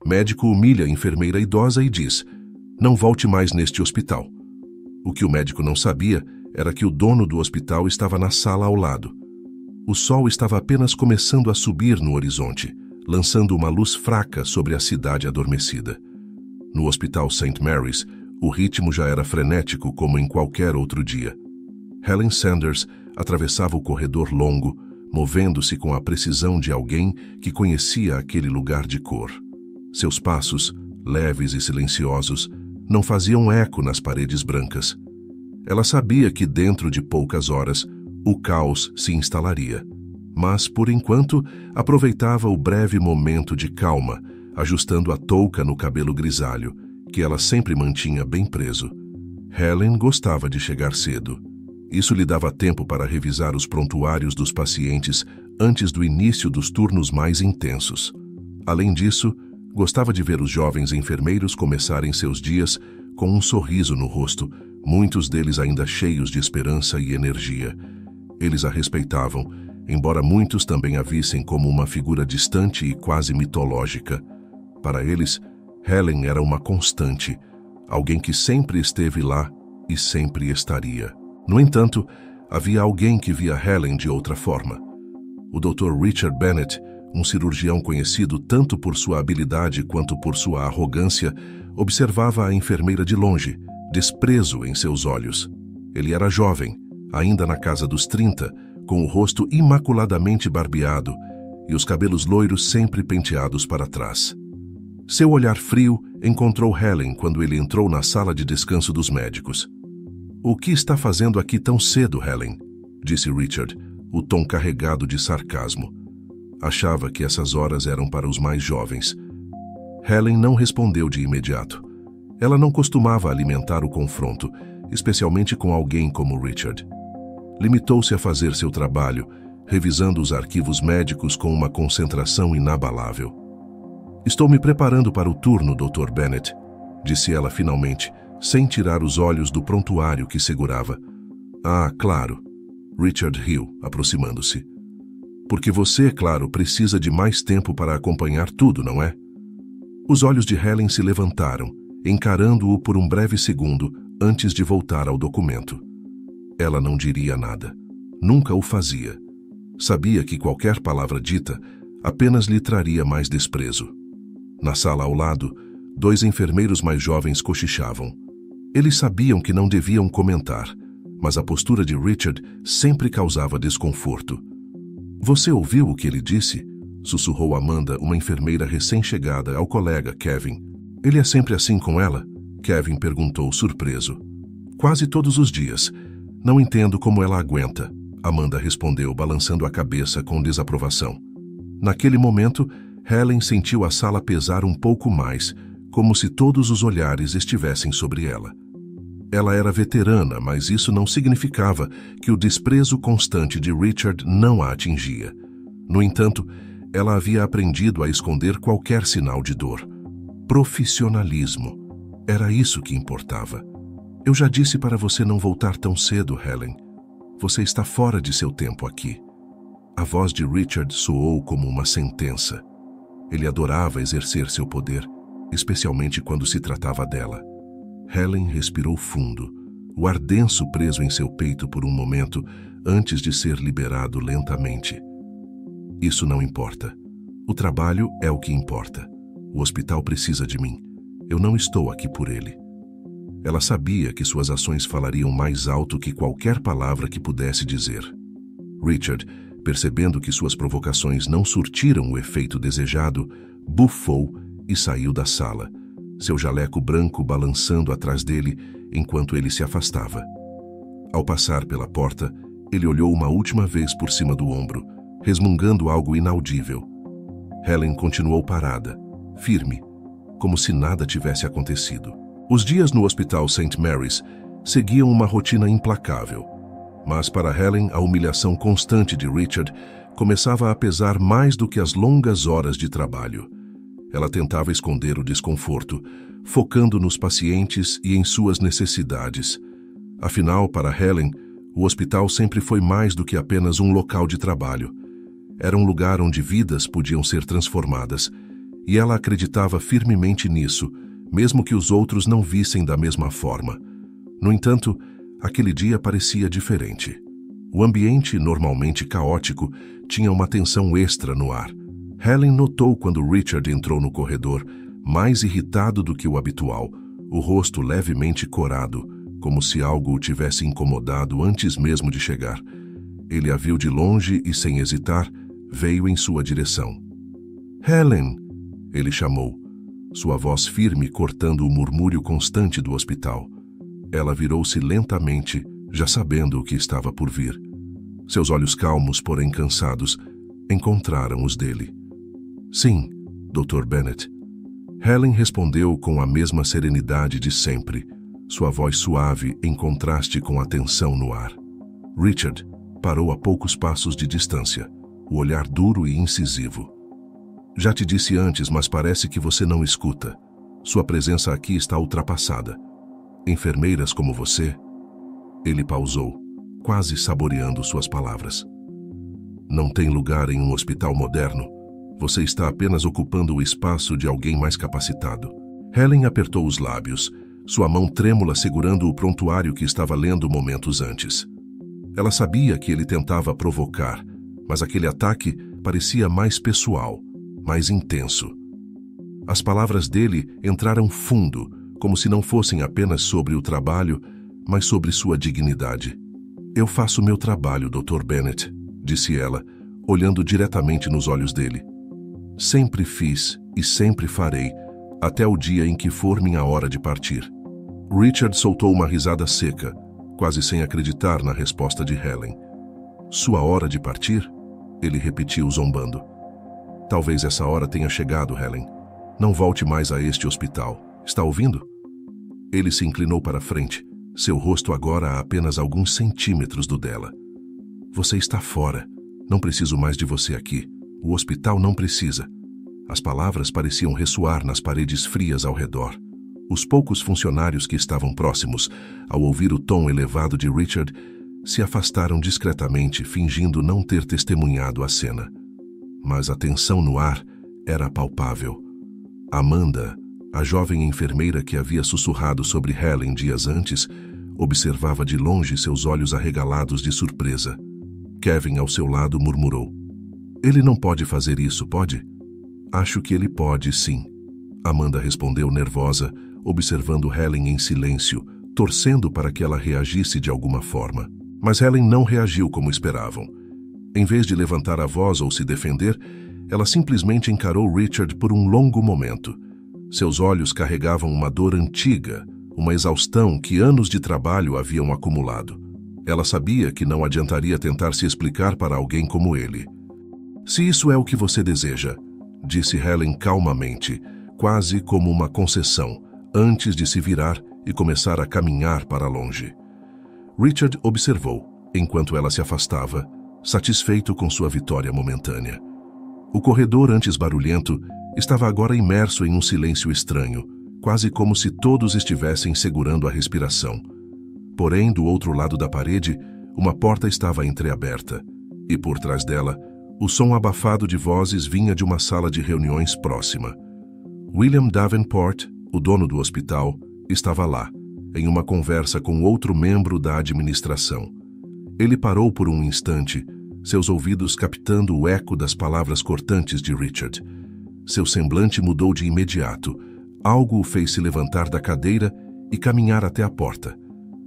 Médico humilha a enfermeira idosa e diz: "Não volte mais neste hospital." O que o médico não sabia era que o dono do hospital estava na sala ao lado. O sol estava apenas começando a subir no horizonte, lançando uma luz fraca sobre a cidade adormecida. No Hospital St. Mary's, o ritmo já era frenético como em qualquer outro dia. Helen Sanders atravessava o corredor longo, movendo-se com a precisão de alguém que conhecia aquele lugar de cor. Seus passos, leves e silenciosos, não faziam eco nas paredes brancas. Ela sabia que dentro de poucas horas o caos se instalaria, mas, por enquanto, aproveitava o breve momento de calma, ajustando a touca no cabelo grisalho, que ela sempre mantinha bem preso. Helen gostava de chegar cedo. Isso lhe dava tempo para revisar os prontuários dos pacientes antes do início dos turnos mais intensos. Além disso, gostava de ver os jovens enfermeiros começarem seus dias com um sorriso no rosto, muitos deles ainda cheios de esperança e energia. Eles a respeitavam, embora muitos também a vissem como uma figura distante e quase mitológica. Para eles, Helen era uma constante, alguém que sempre esteve lá e sempre estaria. No entanto, havia alguém que via Helen de outra forma. O Dr. Richard Bennett, um cirurgião conhecido tanto por sua habilidade quanto por sua arrogância, observava a enfermeira de longe, desprezo em seus olhos. Ele era jovem, ainda na casa dos 30, com o rosto imaculadamente barbeado e os cabelos loiros sempre penteados para trás. Seu olhar frio encontrou Helen quando ele entrou na sala de descanso dos médicos. "O que está fazendo aqui tão cedo, Helen?" disse Richard, o tom carregado de sarcasmo. Achava que essas horas eram para os mais jovens. Helen não respondeu de imediato. Ela não costumava alimentar o confronto, especialmente com alguém como Richard. Limitou-se a fazer seu trabalho, revisando os arquivos médicos com uma concentração inabalável. "Estou me preparando para o turno, Dr. Bennett", disse ela finalmente, sem tirar os olhos do prontuário que segurava. "Ah, claro." Richard riu, aproximando-se. "Porque você, claro, precisa de mais tempo para acompanhar tudo, não é?" Os olhos de Helen se levantaram, encarando-o por um breve segundo antes de voltar ao documento. Ela não diria nada. Nunca o fazia. Sabia que qualquer palavra dita apenas lhe traria mais desprezo. Na sala ao lado, 2 enfermeiros mais jovens cochichavam. Eles sabiam que não deviam comentar, mas a postura de Richard sempre causava desconforto. "Você ouviu o que ele disse?" sussurrou Amanda, uma enfermeira recém-chegada, ao colega Kevin. "Ele é sempre assim com ela?" Kevin perguntou, surpreso. "Quase todos os dias. Não entendo como ela aguenta", Amanda respondeu, balançando a cabeça com desaprovação. Naquele momento, Helen sentiu a sala pesar um pouco mais, como se todos os olhares estivessem sobre ela. Ela era veterana, mas isso não significava que o desprezo constante de Richard não a atingia. No entanto, ela havia aprendido a esconder qualquer sinal de dor. Profissionalismo. Era isso que importava. "Eu já disse para você não voltar tão cedo, Helen. Você está fora de seu tempo aqui." A voz de Richard soou como uma sentença. Ele adorava exercer seu poder, especialmente quando se tratava dela. Helen respirou fundo, o ar denso preso em seu peito por um momento antes de ser liberado lentamente. "Isso não importa. O trabalho é o que importa. O hospital precisa de mim. Eu não estou aqui por ele." Ela sabia que suas ações falariam mais alto que qualquer palavra que pudesse dizer. Richard, percebendo que suas provocações não surtiram o efeito desejado, bufou e saiu da sala, seu jaleco branco balançando atrás dele enquanto ele se afastava. Ao passar pela porta, ele olhou uma última vez por cima do ombro, resmungando algo inaudível. Helen continuou parada, firme, como se nada tivesse acontecido. Os dias no Hospital St. Mary's seguiam uma rotina implacável, mas para Helen a humilhação constante de Richard começava a pesar mais do que as longas horas de trabalho. Ela tentava esconder o desconforto, focando nos pacientes e em suas necessidades. Afinal, para Helen, o hospital sempre foi mais do que apenas um local de trabalho. Era um lugar onde vidas podiam ser transformadas, e ela acreditava firmemente nisso, mesmo que os outros não vissem da mesma forma. No entanto, aquele dia parecia diferente. O ambiente, normalmente caótico, tinha uma tensão extra no ar. Helen notou quando Richard entrou no corredor, mais irritado do que o habitual, o rosto levemente corado, como se algo o tivesse incomodado antes mesmo de chegar. Ele a viu de longe e, sem hesitar, veio em sua direção. "Helen!" ele chamou, sua voz firme cortando o murmúrio constante do hospital. Ela virou-se lentamente, já sabendo o que estava por vir. Seus olhos calmos, porém cansados, encontraram os dele. "Sim, Dr. Bennet." Helen respondeu com a mesma serenidade de sempre, sua voz suave em contraste com a tensão no ar. Richard parou a poucos passos de distância, o olhar duro e incisivo. "Já te disse antes, mas parece que você não escuta. Sua presença aqui está ultrapassada. Enfermeiras como você..." Ele pausou, quase saboreando suas palavras. "Não tem lugar em um hospital moderno. Você está apenas ocupando o espaço de alguém mais capacitado." Helen apertou os lábios, sua mão trêmula segurando o prontuário que estava lendo momentos antes. Ela sabia que ele tentava provocar, mas aquele ataque parecia mais pessoal, mais intenso. As palavras dele entraram fundo, como se não fossem apenas sobre o trabalho, mas sobre sua dignidade. "Eu faço meu trabalho, Dr. Bennet", disse ela, olhando diretamente nos olhos dele. "Sempre fiz e sempre farei, até o dia em que for minha hora de partir." Richard soltou uma risada seca, quase sem acreditar na resposta de Helen. "Sua hora de partir?" ele repetiu zombando. "Talvez essa hora tenha chegado, Helen. Não volte mais a este hospital. Está ouvindo?" Ele se inclinou para a frente, seu rosto agora a apenas alguns centímetros do dela. "Você está fora. Não preciso mais de você aqui. O hospital não precisa." As palavras pareciam ressoar nas paredes frias ao redor. Os poucos funcionários que estavam próximos, ao ouvir o tom elevado de Richard, se afastaram discretamente, fingindo não ter testemunhado a cena. Mas a tensão no ar era palpável. Amanda, a jovem enfermeira que havia sussurrado sobre Helen dias antes, observava de longe, seus olhos arregalados de surpresa. Kevin, ao seu lado, murmurou: "Ele não pode fazer isso, pode?" "Acho que ele pode, sim." Amanda respondeu nervosa, observando Helen em silêncio, torcendo para que ela reagisse de alguma forma. Mas Helen não reagiu como esperavam. Em vez de levantar a voz ou se defender, ela simplesmente encarou Richard por um longo momento. Seus olhos carregavam uma dor antiga, uma exaustão que anos de trabalho haviam acumulado. Ela sabia que não adiantaria tentar se explicar para alguém como ele. "Se isso é o que você deseja", disse Helen calmamente, quase como uma concessão, antes de se virar e começar a caminhar para longe. Richard observou, enquanto ela se afastava, satisfeito com sua vitória momentânea. O corredor, antes barulhento, estava agora imerso em um silêncio estranho, quase como se todos estivessem segurando a respiração. Porém, do outro lado da parede, uma porta estava entreaberta, e por trás dela, o som abafado de vozes vinha de uma sala de reuniões próxima. William Davenport, o dono do hospital, estava lá, em uma conversa com outro membro da administração. Ele parou por um instante, seus ouvidos captando o eco das palavras cortantes de Richard. Seu semblante mudou de imediato. Algo o fez se levantar da cadeira e caminhar até a porta.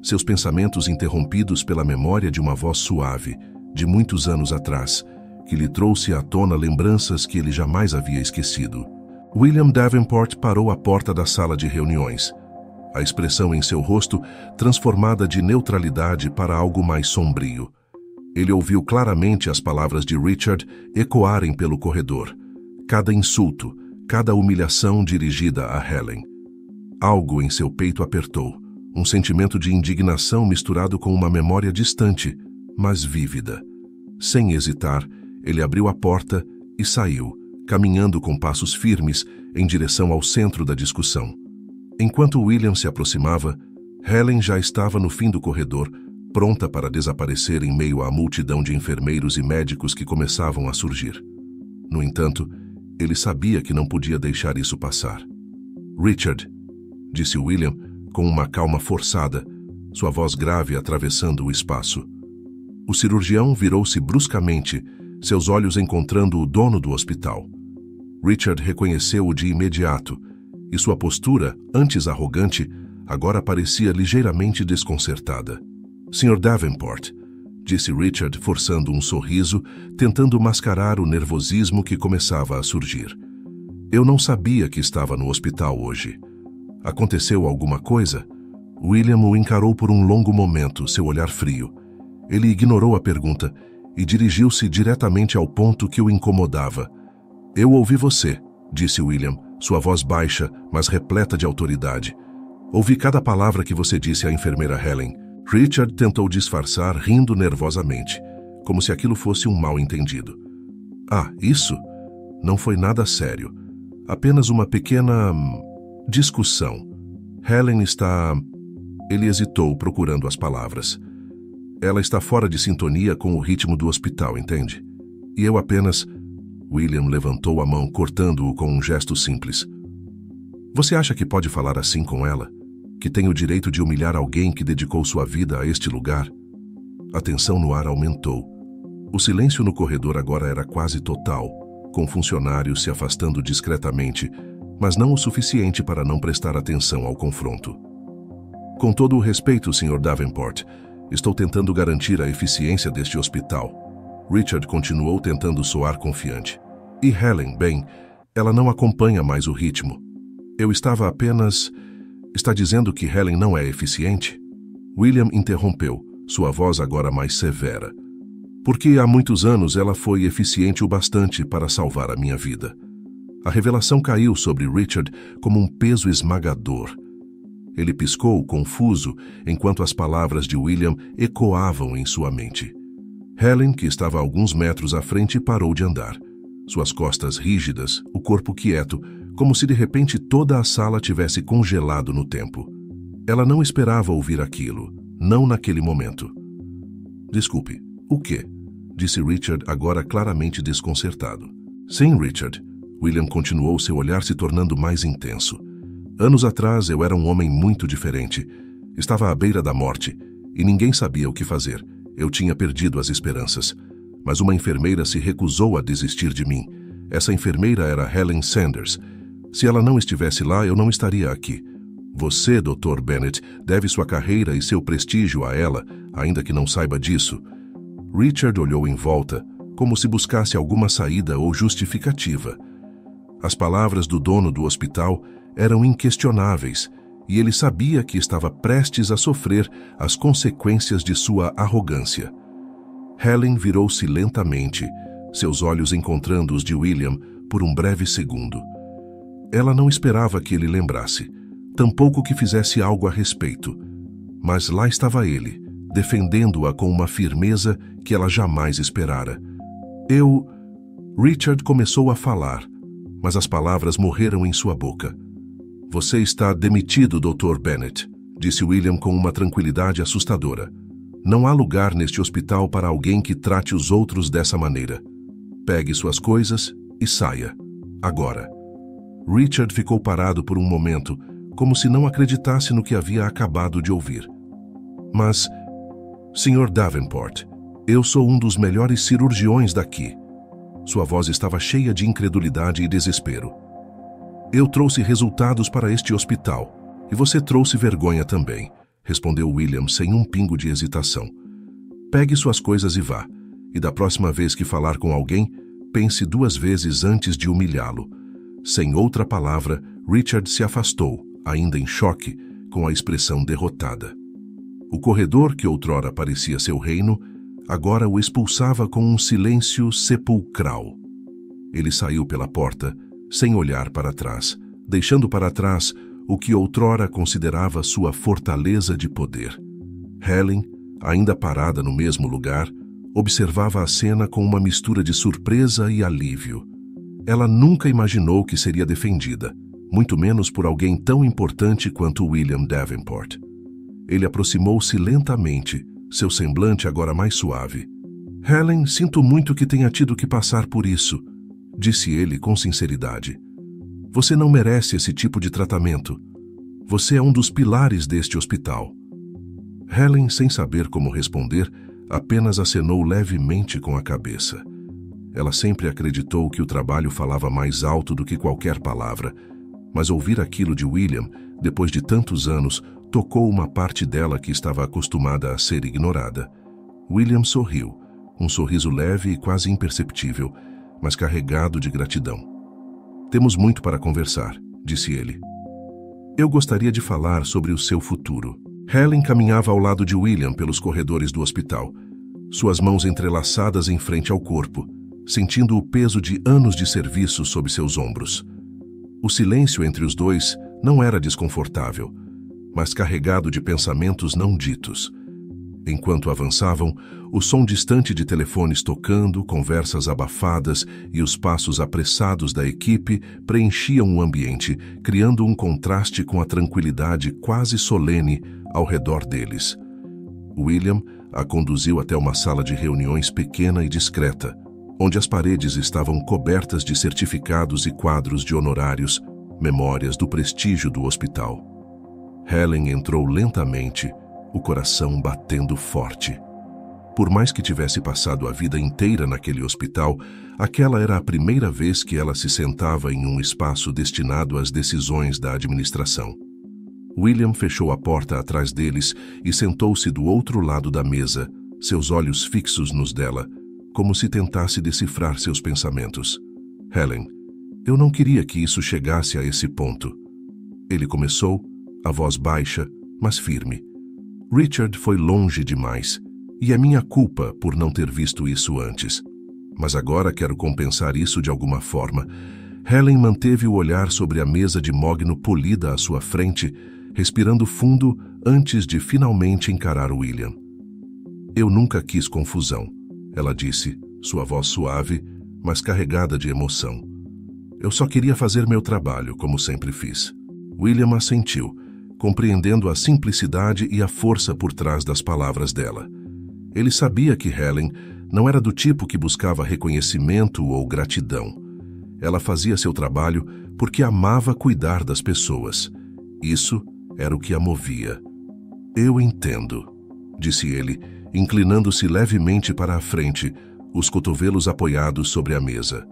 Seus pensamentos interrompidos pela memória de uma voz suave, de muitos anos atrás, que lhe trouxe à tona lembranças que ele jamais havia esquecido. William Davenport parou à porta da sala de reuniões, a expressão em seu rosto transformada de neutralidade para algo mais sombrio. Ele ouviu claramente as palavras de Richard ecoarem pelo corredor, cada insulto, cada humilhação dirigida a Helen. Algo em seu peito apertou, um sentimento de indignação misturado com uma memória distante, mas vívida. Sem hesitar, ele abriu a porta e saiu, caminhando com passos firmes em direção ao centro da discussão. Enquanto William se aproximava, Helen já estava no fim do corredor, pronta para desaparecer em meio à multidão de enfermeiros e médicos que começavam a surgir. No entanto, Ele sabia que não podia deixar isso passar. "Richard", disse William com uma calma forçada, sua voz grave atravessando o espaço. O cirurgião virou-se bruscamente, seus olhos encontrando o dono do hospital. Richard reconheceu-o de imediato, e sua postura, antes arrogante, agora parecia ligeiramente desconcertada. "Sr. Davenport", disse Richard, forçando um sorriso, tentando mascarar o nervosismo que começava a surgir. "Eu não sabia que estava no hospital hoje. Aconteceu alguma coisa?" William o encarou por um longo momento, seu olhar frio. Ele ignorou a pergunta e dirigiu-se diretamente ao ponto que o incomodava. "Eu ouvi você", disse William, sua voz baixa, mas repleta de autoridade. "Ouvi cada palavra que você disse à enfermeira Helen." Richard tentou disfarçar, rindo nervosamente, como se aquilo fosse um mal-entendido. "Ah, isso? Não foi nada sério. Apenas uma pequena discussão. Helen está..." Ele hesitou, procurando as palavras. "Ela está fora de sintonia com o ritmo do hospital, entende? E eu apenas..." William levantou a mão, cortando-o com um gesto simples. "Você acha que pode falar assim com ela? Que tem o direito de humilhar alguém que dedicou sua vida a este lugar?" A tensão no ar aumentou. O silêncio no corredor agora era quase total, com funcionários se afastando discretamente, mas não o suficiente para não prestar atenção ao confronto. "Com todo o respeito, Sr. Davenport, estou tentando garantir a eficiência deste hospital." Richard continuou tentando soar confiante. "E Helen, bem, ela não acompanha mais o ritmo. Eu estava apenas... Está dizendo que Helen não é eficiente?" William interrompeu, sua voz agora mais severa. "Porque há muitos anos ela foi eficiente o bastante para salvar a minha vida." A revelação caiu sobre Richard como um peso esmagador. Ele piscou, confuso, enquanto as palavras de William ecoavam em sua mente. Helen, que estava a alguns metros à frente, parou de andar. Suas costas rígidas, o corpo quieto, como se de repente toda a sala tivesse congelado no tempo. Ela não esperava ouvir aquilo, não naquele momento. "Desculpe, o quê?" disse Richard, agora claramente desconcertado. "Sim, Richard." William continuou, seu olhar se tornando mais intenso. "Anos atrás eu era um homem muito diferente. Estava à beira da morte, e ninguém sabia o que fazer. Eu tinha perdido as esperanças. Mas uma enfermeira se recusou a desistir de mim. Essa enfermeira era Helen Sanders. Se ela não estivesse lá, eu não estaria aqui. Você, Dr. Bennett, deve sua carreira e seu prestígio a ela, ainda que não saiba disso." Richard olhou em volta, como se buscasse alguma saída ou justificativa. As palavras do dono do hospital eram inquestionáveis, e ele sabia que estava prestes a sofrer as consequências de sua arrogância. Helen virou-se lentamente, seus olhos encontrando os de William por um breve segundo. Ela não esperava que ele lembrasse, tampouco que fizesse algo a respeito. Mas lá estava ele, defendendo-a com uma firmeza que ela jamais esperara. Richard começou a falar, mas as palavras morreram em sua boca. "Você está demitido, Dr. Bennett", disse William com uma tranquilidade assustadora. "Não há lugar neste hospital para alguém que trate os outros dessa maneira. Pegue suas coisas e saia. Agora." Richard ficou parado por um momento, como se não acreditasse no que havia acabado de ouvir. "Mas, Sr. Davenport, eu sou um dos melhores cirurgiões daqui." Sua voz estava cheia de incredulidade e desespero. "Eu trouxe resultados para este hospital, e você trouxe vergonha também", respondeu William sem um pingo de hesitação. "Pegue suas coisas e vá, e da próxima vez que falar com alguém, pense 2 vezes antes de humilhá-lo." Sem outra palavra, Richard se afastou, ainda em choque, com a expressão derrotada. O corredor, que outrora parecia seu reino, agora o expulsava com um silêncio sepulcral. Ele saiu pela porta, sem olhar para trás, deixando para trás o que outrora considerava sua fortaleza de poder. Helen, ainda parada no mesmo lugar, observava a cena com uma mistura de surpresa e alívio. Ela nunca imaginou que seria defendida, muito menos por alguém tão importante quanto William Davenport. Ele aproximou-se lentamente, seu semblante agora mais suave. "Helen, sinto muito que tenha tido que passar por isso." disse ele com sinceridade. Você não merece esse tipo de tratamento. Você é um dos pilares deste hospital. Helen, sem saber como responder, apenas acenou levemente com a cabeça. Ela sempre acreditou que o trabalho falava mais alto do que qualquer palavra, mas ouvir aquilo de William, depois de tantos anos, tocou uma parte dela que estava acostumada a ser ignorada. William sorriu, um sorriso leve e quase imperceptível, mas carregado de gratidão. Temos muito para conversar, disse ele. Eu gostaria de falar sobre o seu futuro. Helen caminhava ao lado de William pelos corredores do hospital, suas mãos entrelaçadas em frente ao corpo, sentindo o peso de anos de serviço sob seus ombros. O silêncio entre os dois não era desconfortável, mas carregado de pensamentos não ditos. Enquanto avançavam, o som distante de telefones tocando, conversas abafadas e os passos apressados da equipe preenchiam o ambiente, criando um contraste com a tranquilidade quase solene ao redor deles. William a conduziu até uma sala de reuniões pequena e discreta, onde as paredes estavam cobertas de certificados e quadros de honorários, memórias do prestígio do hospital. Helen entrou lentamente, o coração batendo forte. Por mais que tivesse passado a vida inteira naquele hospital, aquela era a primeira vez que ela se sentava em um espaço destinado às decisões da administração. William fechou a porta atrás deles e sentou-se do outro lado da mesa, seus olhos fixos nos dela, como se tentasse decifrar seus pensamentos. Helen, eu não queria que isso chegasse a esse ponto. Ele começou, a voz baixa, mas firme. Richard foi longe demais, e é minha culpa por não ter visto isso antes. Mas agora quero compensar isso de alguma forma. Helen manteve o olhar sobre a mesa de mogno polida à sua frente, respirando fundo antes de finalmente encarar William. Eu nunca quis confusão, ela disse, sua voz suave, mas carregada de emoção. Eu só queria fazer meu trabalho, como sempre fiz. William assentiu, compreendendo a simplicidade e a força por trás das palavras dela. Ele sabia que Helen não era do tipo que buscava reconhecimento ou gratidão. Ela fazia seu trabalho porque amava cuidar das pessoas. Isso era o que a movia. Eu entendo, disse ele, inclinando-se levemente para a frente, os cotovelos apoiados sobre a mesa.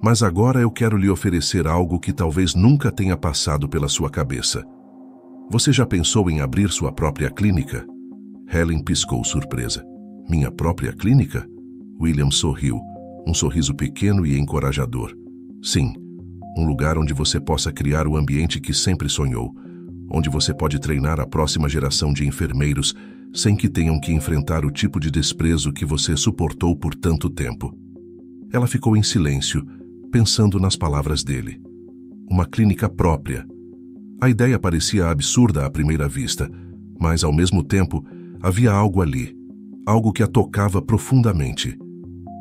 Mas agora eu quero lhe oferecer algo que talvez nunca tenha passado pela sua cabeça. Você já pensou em abrir sua própria clínica? Helen piscou surpresa. Minha própria clínica? William sorriu, um sorriso pequeno e encorajador. Sim, um lugar onde você possa criar o ambiente que sempre sonhou, onde você pode treinar a próxima geração de enfermeiros sem que tenham que enfrentar o tipo de desprezo que você suportou por tanto tempo. Ela ficou em silêncio, pensando nas palavras dele. Uma clínica própria. A ideia parecia absurda à primeira vista, mas, ao mesmo tempo, havia algo ali, algo que a tocava profundamente.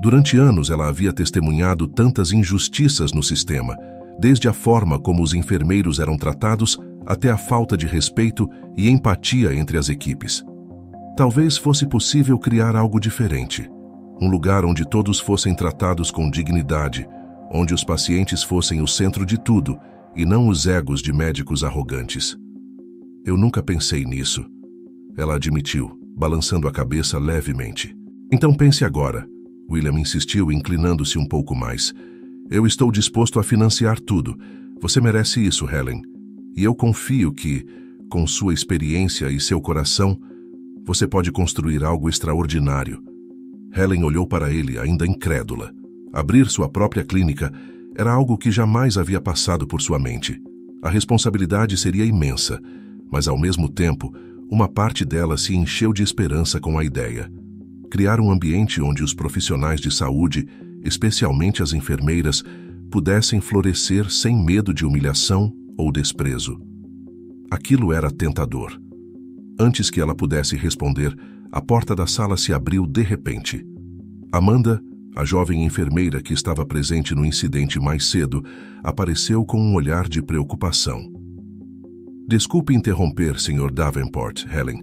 Durante anos ela havia testemunhado tantas injustiças no sistema, desde a forma como os enfermeiros eram tratados até a falta de respeito e empatia entre as equipes. Talvez fosse possível criar algo diferente, um lugar onde todos fossem tratados com dignidade, onde os pacientes fossem o centro de tudo e não os egos de médicos arrogantes. Eu nunca pensei nisso, ela admitiu, balançando a cabeça levemente. Então pense agora, William insistiu, inclinando-se um pouco mais. Eu estou disposto a financiar tudo. Você merece isso, Helen. E eu confio que, com sua experiência e seu coração, você pode construir algo extraordinário. Helen olhou para ele, ainda incrédula. Abrir sua própria clínica era algo que jamais havia passado por sua mente. A responsabilidade seria imensa, mas ao mesmo tempo, uma parte dela se encheu de esperança com a ideia. Criar um ambiente onde os profissionais de saúde, especialmente as enfermeiras, pudessem florescer sem medo de humilhação ou desprezo. Aquilo era tentador. Antes que ela pudesse responder, a porta da sala se abriu de repente. Amanda, a jovem enfermeira que estava presente no incidente mais cedo, apareceu com um olhar de preocupação. Desculpe interromper, Sr. Davenport, Helen,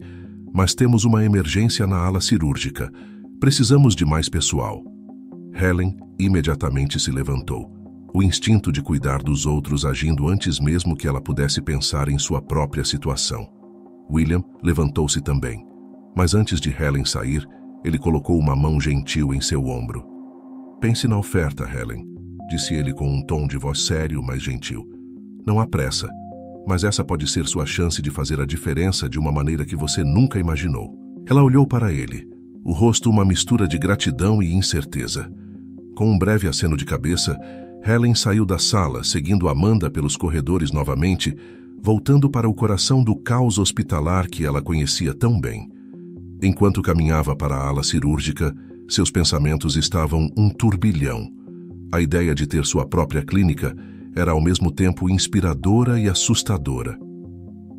mas temos uma emergência na ala cirúrgica. Precisamos de mais pessoal. Helen imediatamente se levantou, o instinto de cuidar dos outros agindo antes mesmo que ela pudesse pensar em sua própria situação. William levantou-se também, mas antes de Helen sair, ele colocou uma mão gentil em seu ombro. "Pense na oferta, Helen", disse ele com um tom de voz sério, mas gentil. "Não há pressa, mas essa pode ser sua chance de fazer a diferença de uma maneira que você nunca imaginou." Ela olhou para ele, o rosto uma mistura de gratidão e incerteza. Com um breve aceno de cabeça, Helen saiu da sala, seguindo Amanda pelos corredores novamente, voltando para o coração do caos hospitalar que ela conhecia tão bem. Enquanto caminhava para a ala cirúrgica, seus pensamentos estavam um turbilhão. A ideia de ter sua própria clínica era ao mesmo tempo inspiradora e assustadora.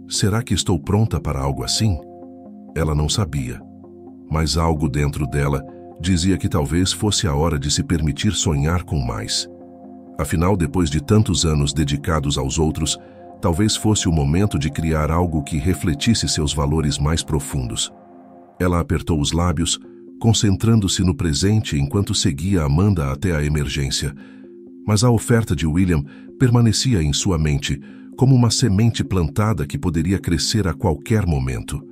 Será que estou pronta para algo assim? Ela não sabia, mas algo dentro dela dizia que talvez fosse a hora de se permitir sonhar com mais. Afinal, depois de tantos anos dedicados aos outros, talvez fosse o momento de criar algo que refletisse seus valores mais profundos. Ela apertou os lábios, concentrando-se no presente enquanto seguia Amanda até a emergência. Mas a oferta de William permanecia em sua mente, como uma semente plantada que poderia crescer a qualquer momento.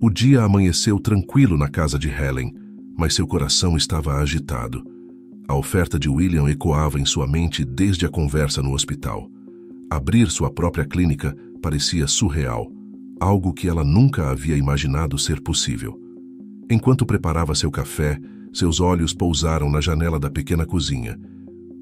O dia amanheceu tranquilo na casa de Helen, mas seu coração estava agitado. A oferta de William ecoava em sua mente desde a conversa no hospital. Abrir sua própria clínica parecia surreal, algo que ela nunca havia imaginado ser possível. Enquanto preparava seu café, seus olhos pousaram na janela da pequena cozinha.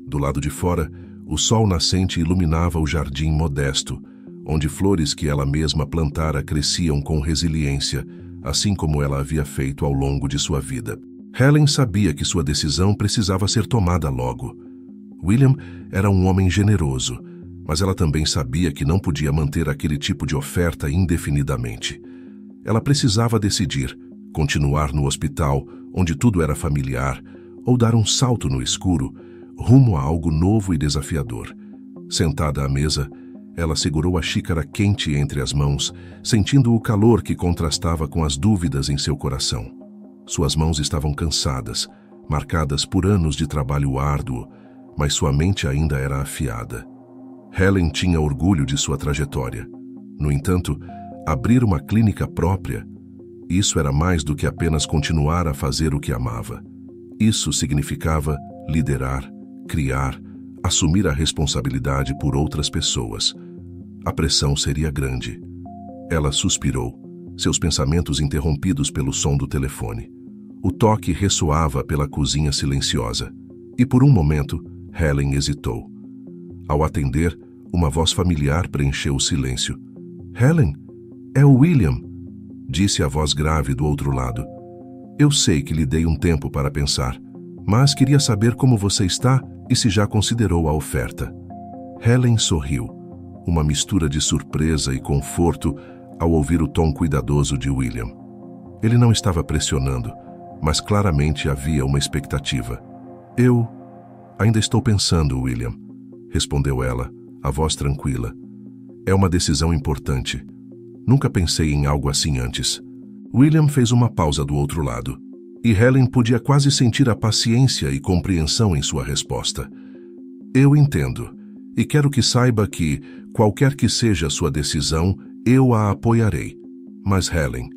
Do lado de fora, o sol nascente iluminava o jardim modesto, onde flores que ela mesma plantara cresciam com resiliência, assim como ela havia feito ao longo de sua vida. Helen sabia que sua decisão precisava ser tomada logo. William era um homem generoso, mas ela também sabia que não podia manter aquele tipo de oferta indefinidamente. Ela precisava decidir: continuar no hospital, onde tudo era familiar, ou dar um salto no escuro, rumo a algo novo e desafiador. Sentada à mesa, ela segurou a xícara quente entre as mãos, sentindo o calor que contrastava com as dúvidas em seu coração. Suas mãos estavam cansadas, marcadas por anos de trabalho árduo, mas sua mente ainda era afiada. Helen tinha orgulho de sua trajetória. No entanto, abrir uma clínica própria, isso era mais do que apenas continuar a fazer o que amava. Isso significava liderar, criar, assumir a responsabilidade por outras pessoas. A pressão seria grande. Ela suspirou, seus pensamentos interrompidos pelo som do telefone. O toque ressoava pela cozinha silenciosa, e por um momento, Helen hesitou. Ao atender, uma voz familiar preencheu o silêncio. "Helen, é o William", disse a voz grave do outro lado. "Eu sei que lhe dei um tempo para pensar, mas queria saber como você está e se já considerou a oferta." Helen sorriu, uma mistura de surpresa e conforto ao ouvir o tom cuidadoso de William. Ele não estava pressionando, mas claramente havia uma expectativa. "Eu ainda estou pensando, William", respondeu ela, a voz tranquila. "É uma decisão importante. Nunca pensei em algo assim antes." William fez uma pausa do outro lado, e Helen podia quase sentir a paciência e compreensão em sua resposta. "Eu entendo, e quero que saiba que, qualquer que seja a sua decisão, eu a apoiarei. Mas Helen..."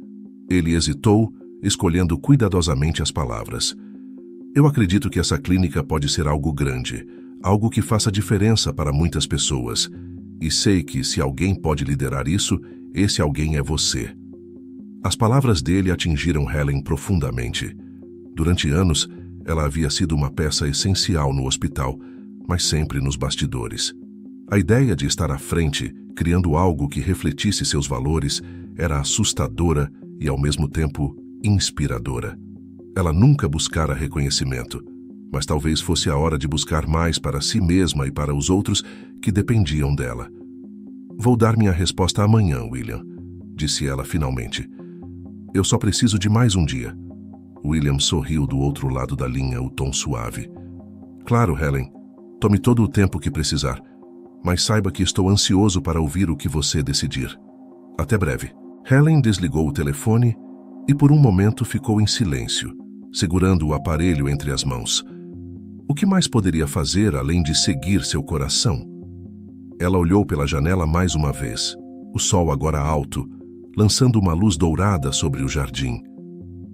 Ele hesitou, escolhendo cuidadosamente as palavras. "Eu acredito que essa clínica pode ser algo grande, algo que faça diferença para muitas pessoas. E sei que se alguém pode liderar isso, esse alguém é você." As palavras dele atingiram Helen profundamente. Durante anos, ela havia sido uma peça essencial no hospital, mas sempre nos bastidores. A ideia de estar à frente, criando algo que refletisse seus valores, era assustadora e, ao mesmo tempo, inspiradora. Ela nunca buscara reconhecimento, mas talvez fosse a hora de buscar mais para si mesma e para os outros que dependiam dela. "Vou dar minha resposta amanhã, William", disse ela finalmente. "Eu só preciso de mais um dia." William sorriu do outro lado da linha, o tom suave. "Claro, Helen. Tome todo o tempo que precisar, mas saiba que estou ansioso para ouvir o que você decidir. Até breve." Helen desligou o telefone e por um momento ficou em silêncio, segurando o aparelho entre as mãos. O que mais poderia fazer além de seguir seu coração? Ela olhou pela janela mais uma vez. O sol agora alto, lançando uma luz dourada sobre o jardim.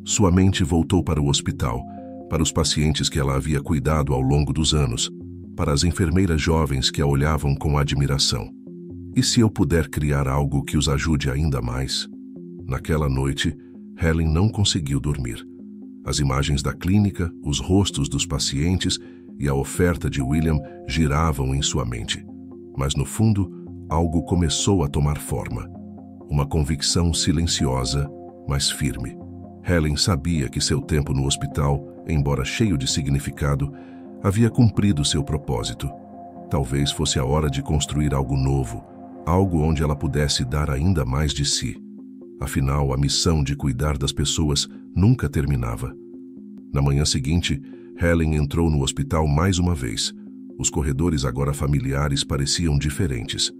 Sua mente voltou para o hospital, para os pacientes que ela havia cuidado ao longo dos anos, para as enfermeiras jovens que a olhavam com admiração. E se eu puder criar algo que os ajude ainda mais? Naquela noite, Helen não conseguiu dormir. As imagens da clínica, os rostos dos pacientes e a oferta de William giravam em sua mente. Mas no fundo, algo começou a tomar forma. Uma convicção silenciosa, mas firme. Helen sabia que seu tempo no hospital, embora cheio de significado, havia cumprido seu propósito. Talvez fosse a hora de construir algo novo, algo onde ela pudesse dar ainda mais de si. Afinal, a missão de cuidar das pessoas nunca terminava. Na manhã seguinte, Helen entrou no hospital mais uma vez. Os corredores, agora familiares, pareciam diferentes.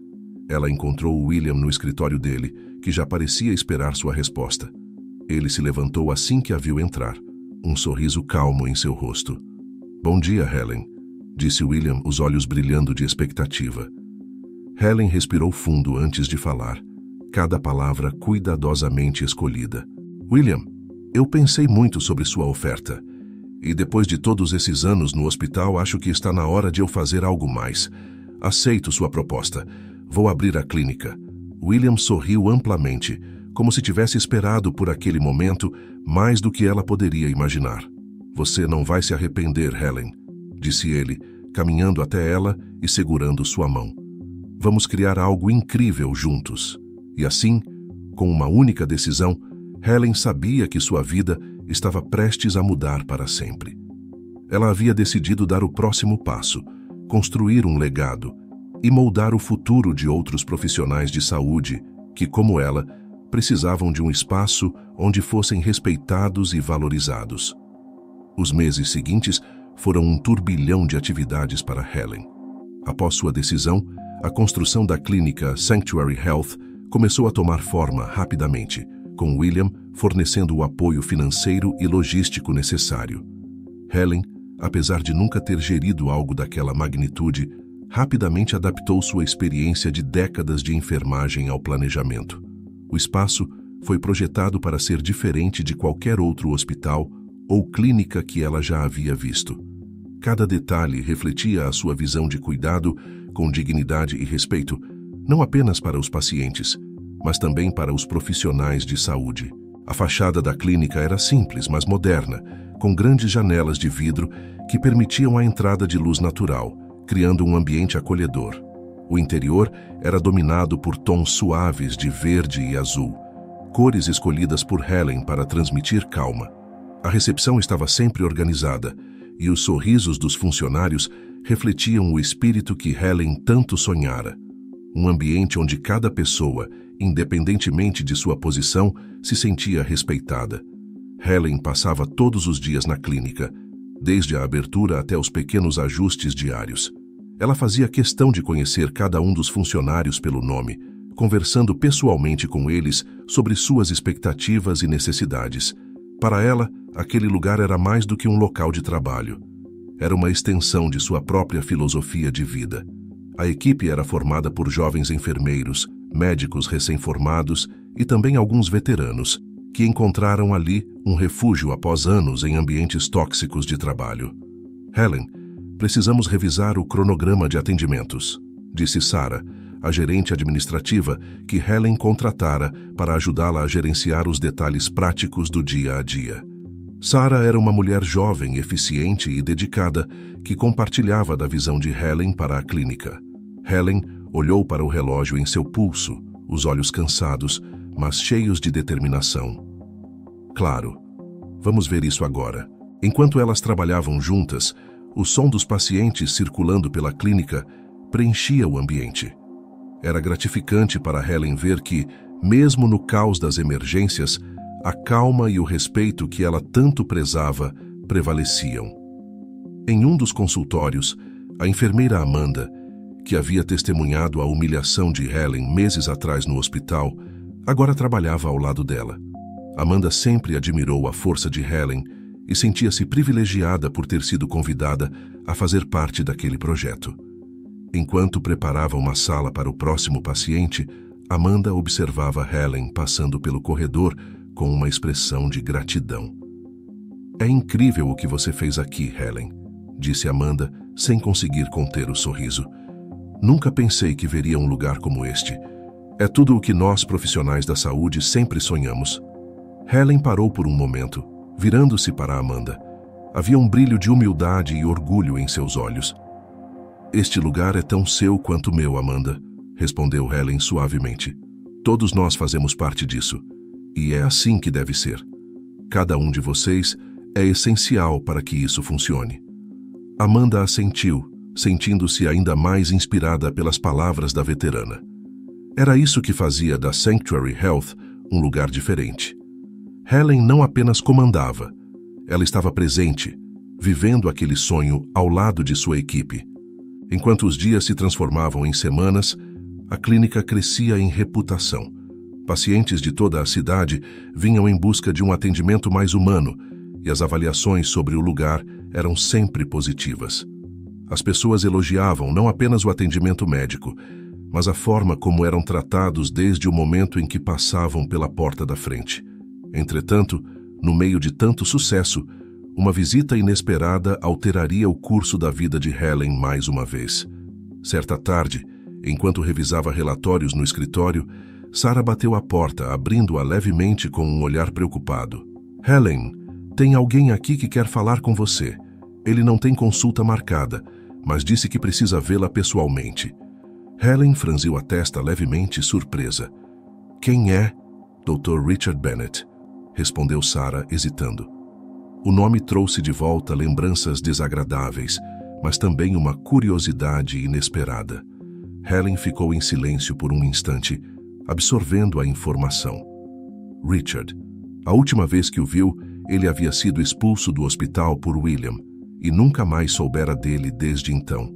Ela encontrou William no escritório dele, que já parecia esperar sua resposta. Ele se levantou assim que a viu entrar, um sorriso calmo em seu rosto. "Bom dia, Helen", disse William, os olhos brilhando de expectativa. Helen respirou fundo antes de falar, cada palavra cuidadosamente escolhida. "William, eu pensei muito sobre sua oferta. E depois de todos esses anos no hospital, acho que está na hora de eu fazer algo mais. Aceito sua proposta. Vou abrir a clínica." William sorriu amplamente, como se tivesse esperado por aquele momento mais do que ela poderia imaginar. "Você não vai se arrepender, Helen", disse ele, caminhando até ela e segurando sua mão. "Vamos criar algo incrível juntos." E assim, com uma única decisão, Helen sabia que sua vida estava prestes a mudar para sempre. Ela havia decidido dar o próximo passo, construir um legado e moldar o futuro de outros profissionais de saúde que, como ela, precisavam de um espaço onde fossem respeitados e valorizados. Os meses seguintes foram um turbilhão de atividades para Helen. Após sua decisão, a construção da clínica Sanctuary Health começou a tomar forma rapidamente, com William fornecendo o apoio financeiro e logístico necessário. Helen, apesar de nunca ter gerido algo daquela magnitude, rapidamente adaptou sua experiência de décadas de enfermagem ao planejamento. O espaço foi projetado para ser diferente de qualquer outro hospital ou clínica que ela já havia visto. Cada detalhe refletia a sua visão de cuidado com dignidade e respeito, não apenas para os pacientes, mas também para os profissionais de saúde. A fachada da clínica era simples, mas moderna, com grandes janelas de vidro que permitiam a entrada de luz natural, criando um ambiente acolhedor. O interior era dominado por tons suaves de verde e azul, cores escolhidas por Helen para transmitir calma. A recepção estava sempre organizada, e os sorrisos dos funcionários refletiam o espírito que Helen tanto sonhara. Um ambiente onde cada pessoa, independentemente de sua posição, se sentia respeitada. Helen passava todos os dias na clínica, desde a abertura até os pequenos ajustes diários. Ela fazia questão de conhecer cada um dos funcionários pelo nome, conversando pessoalmente com eles sobre suas expectativas e necessidades. Para ela, aquele lugar era mais do que um local de trabalho. Era uma extensão de sua própria filosofia de vida. A equipe era formada por jovens enfermeiros, médicos recém-formados e também alguns veteranos, que encontraram ali um refúgio após anos em ambientes tóxicos de trabalho. "Helen, precisamos revisar o cronograma de atendimentos", disse Sarah, a gerente administrativa que Helen contratara para ajudá-la a gerenciar os detalhes práticos do dia a dia. Sarah era uma mulher jovem, eficiente e dedicada que compartilhava da visão de Helen para a clínica. Helen olhou para o relógio em seu pulso, os olhos cansados, mas cheios de determinação. "Claro, vamos ver isso agora." Enquanto elas trabalhavam juntas, o som dos pacientes circulando pela clínica preenchia o ambiente. Era gratificante para Helen ver que, mesmo no caos das emergências, a calma e o respeito que ela tanto prezava prevaleciam. Em um dos consultórios, a enfermeira Amanda, que havia testemunhado a humilhação de Helen meses atrás no hospital, agora trabalhava ao lado dela. Amanda sempre admirou a força de Helen e sentia-se privilegiada por ter sido convidada a fazer parte daquele projeto. Enquanto preparava uma sala para o próximo paciente, Amanda observava Helen passando pelo corredor com uma expressão de gratidão. "É incrível o que você fez aqui, Helen", disse Amanda, sem conseguir conter o sorriso. "Nunca pensei que veria um lugar como este. É tudo o que nós, profissionais da saúde, sempre sonhamos." Helen parou por um momento, virando-se para Amanda. Havia um brilho de humildade e orgulho em seus olhos. "Este lugar é tão seu quanto meu, Amanda", respondeu Helen suavemente. "Todos nós fazemos parte disso. E é assim que deve ser. Cada um de vocês é essencial para que isso funcione." Amanda assentiu, sentindo-se ainda mais inspirada pelas palavras da veterana. Era isso que fazia da Sanctuary Health um lugar diferente. Helen não apenas comandava, ela estava presente, vivendo aquele sonho ao lado de sua equipe. Enquanto os dias se transformavam em semanas, a clínica crescia em reputação. Pacientes de toda a cidade vinham em busca de um atendimento mais humano, e as avaliações sobre o lugar eram sempre positivas. As pessoas elogiavam não apenas o atendimento médico, mas a forma como eram tratados desde o momento em que passavam pela porta da frente. Entretanto, no meio de tanto sucesso, uma visita inesperada alteraria o curso da vida de Helen mais uma vez. Certa tarde, enquanto revisava relatórios no escritório, Sarah bateu à porta, abrindo-a levemente com um olhar preocupado. "Helen, tem alguém aqui que quer falar com você. Ele não tem consulta marcada, mas disse que precisa vê-la pessoalmente." Helen franziu a testa levemente, surpresa. "Quem é?" "Dr. Richard Bennett", respondeu Sarah, hesitando. O nome trouxe de volta lembranças desagradáveis, mas também uma curiosidade inesperada. Helen ficou em silêncio por um instante, absorvendo a informação. Richard. A última vez que o viu, ele havia sido expulso do hospital por William, e nunca mais soubera dele desde então.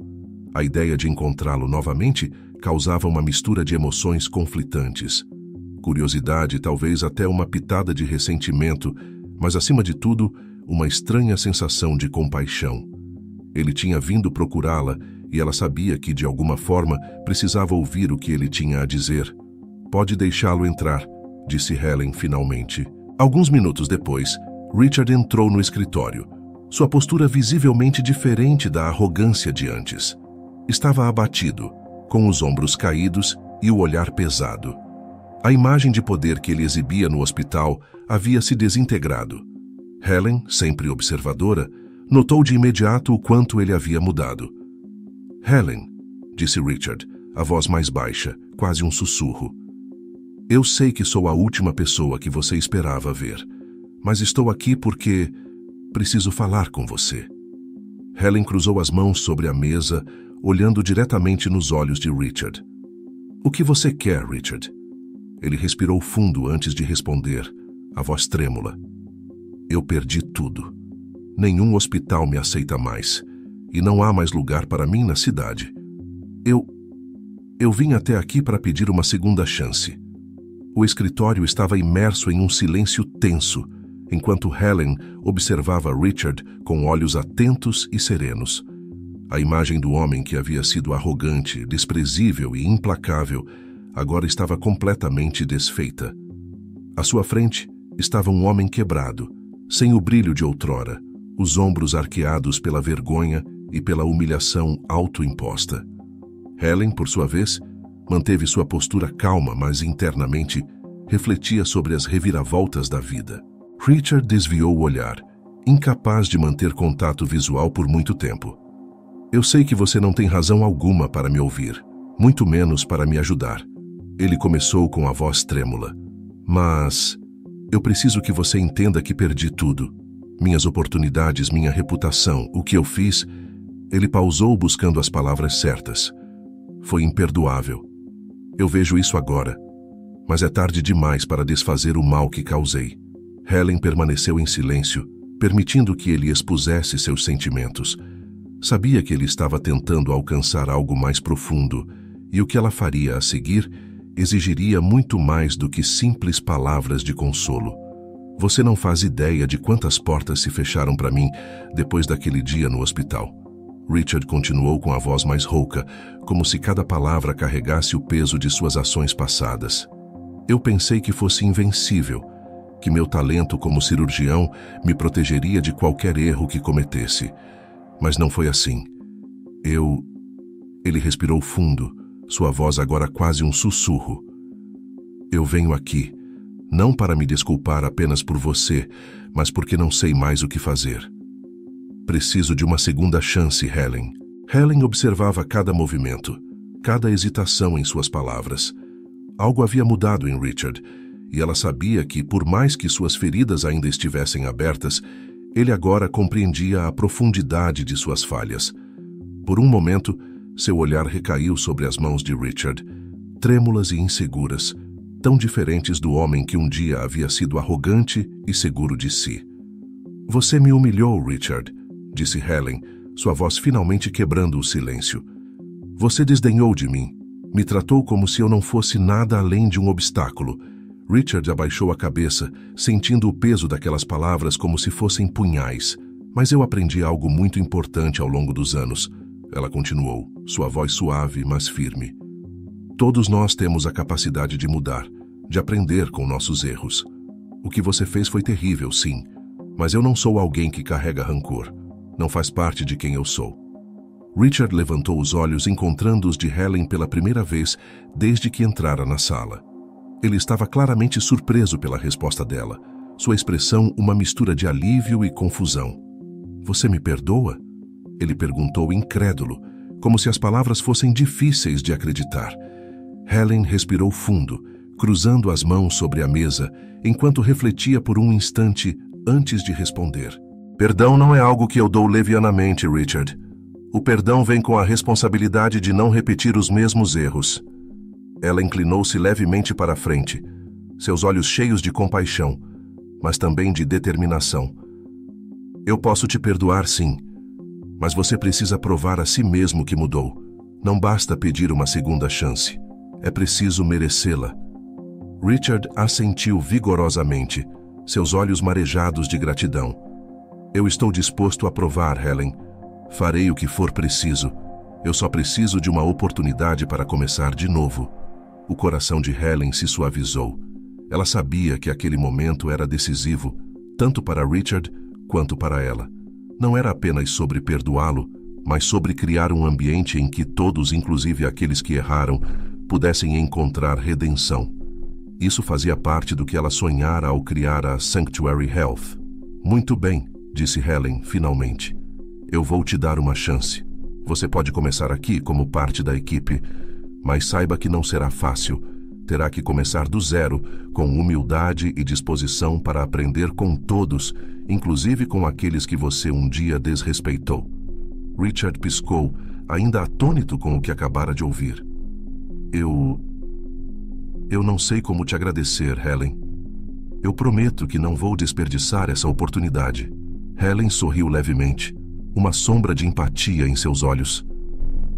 A ideia de encontrá-lo novamente causava uma mistura de emoções conflitantes. Curiosidade, talvez até uma pitada de ressentimento, mas acima de tudo, uma estranha sensação de compaixão. Ele tinha vindo procurá-la e ela sabia que, de alguma forma, precisava ouvir o que ele tinha a dizer. "Pode deixá-lo entrar", disse Helen finalmente. Alguns minutos depois, Richard entrou no escritório, sua postura visivelmente diferente da arrogância de antes. Estava abatido, com os ombros caídos e o olhar pesado. A imagem de poder que ele exibia no hospital havia se desintegrado. Helen, sempre observadora, notou de imediato o quanto ele havia mudado. "Helen", disse Richard, a voz mais baixa, quase um sussurro. "Eu sei que sou a última pessoa que você esperava ver, mas estou aqui porque preciso falar com você." Helen cruzou as mãos sobre a mesa, olhando diretamente nos olhos de Richard. "O que você quer, Richard?" Ele respirou fundo antes de responder, a voz trêmula. "Eu perdi tudo. Nenhum hospital me aceita mais, e não há mais lugar para mim na cidade. Eu vim até aqui para pedir uma segunda chance." O escritório estava imerso em um silêncio tenso, enquanto Helen observava Richard com olhos atentos e serenos. A imagem do homem que havia sido arrogante, desprezível e implacável agora estava completamente desfeita. À sua frente estava um homem quebrado, sem o brilho de outrora, os ombros arqueados pela vergonha e pela humilhação autoimposta. Helen, por sua vez, manteve sua postura calma, mas internamente refletia sobre as reviravoltas da vida. Richard desviou o olhar, incapaz de manter contato visual por muito tempo. "Eu sei que você não tem razão alguma para me ouvir, muito menos para me ajudar." Ele começou com a voz trêmula. "Mas eu preciso que você entenda que perdi tudo. Minhas oportunidades, minha reputação, o que eu fiz." Ele pausou buscando as palavras certas. "Foi imperdoável. Eu vejo isso agora, mas é tarde demais para desfazer o mal que causei." Helen permaneceu em silêncio, permitindo que ele expusesse seus sentimentos. Sabia que ele estava tentando alcançar algo mais profundo, e o que ela faria a seguir exigiria muito mais do que simples palavras de consolo. "Você não faz ideia de quantas portas se fecharam para mim depois daquele dia no hospital. Richard continuou com a voz mais rouca, como se cada palavra carregasse o peso de suas ações passadas. Eu pensei que fosse invencível, que meu talento como cirurgião me protegeria de qualquer erro que cometesse. Mas não foi assim. Ele respirou fundo, sua voz agora quase um sussurro. Eu venho aqui, não para me desculpar apenas por você, mas porque não sei mais o que fazer. Preciso de uma segunda chance, Helen. Helen observava cada movimento, cada hesitação em suas palavras. Algo havia mudado em Richard, e ela sabia que, por mais que suas feridas ainda estivessem abertas, ele agora compreendia a profundidade de suas falhas. Por um momento, seu olhar recaiu sobre as mãos de Richard, trêmulas e inseguras, tão diferentes do homem que um dia havia sido arrogante e seguro de si. Você me humilhou, Richard, disse Helen, sua voz finalmente quebrando o silêncio. Você desdenhou de mim, me tratou como se eu não fosse nada além de um obstáculo. Richard abaixou a cabeça, sentindo o peso daquelas palavras como se fossem punhais. Mas eu aprendi algo muito importante ao longo dos anos. Ela continuou, sua voz suave, mas firme. Todos nós temos a capacidade de mudar, de aprender com nossos erros. O que você fez foi terrível, sim, mas eu não sou alguém que carrega rancor. Não faz parte de quem eu sou. Richard levantou os olhos, encontrando-os de Helen pela primeira vez desde que entrara na sala. Ele estava claramente surpreso pela resposta dela, sua expressão uma mistura de alívio e confusão. Você me perdoa? Ele perguntou incrédulo, como se as palavras fossem difíceis de acreditar. Helen respirou fundo, cruzando as mãos sobre a mesa, enquanto refletia por um instante antes de responder. Perdão não é algo que eu dou levianamente, Richard. O perdão vem com a responsabilidade de não repetir os mesmos erros. Ela inclinou-se levemente para a frente, seus olhos cheios de compaixão, mas também de determinação. Eu posso te perdoar, sim, mas você precisa provar a si mesmo que mudou. Não basta pedir uma segunda chance. É preciso merecê-la. Richard assentiu vigorosamente, seus olhos marejados de gratidão. Eu estou disposto a provar, Helen. Farei o que for preciso. Eu só preciso de uma oportunidade para começar de novo. O coração de Helen se suavizou. Ela sabia que aquele momento era decisivo, tanto para Richard quanto para ela. Não era apenas sobre perdoá-lo, mas sobre criar um ambiente em que todos, inclusive aqueles que erraram, pudessem encontrar redenção. Isso fazia parte do que ela sonhara ao criar a Sanctuary Health. Muito bem, disse Helen, finalmente. Eu vou te dar uma chance. Você pode começar aqui como parte da equipe, mas saiba que não será fácil. Terá que começar do zero, com humildade e disposição para aprender com todos, inclusive com aqueles que você um dia desrespeitou. Richard piscou, ainda atônito com o que acabara de ouvir. Eu não sei como te agradecer, Helen. Eu prometo que não vou desperdiçar essa oportunidade. Helen sorriu levemente, uma sombra de empatia em seus olhos.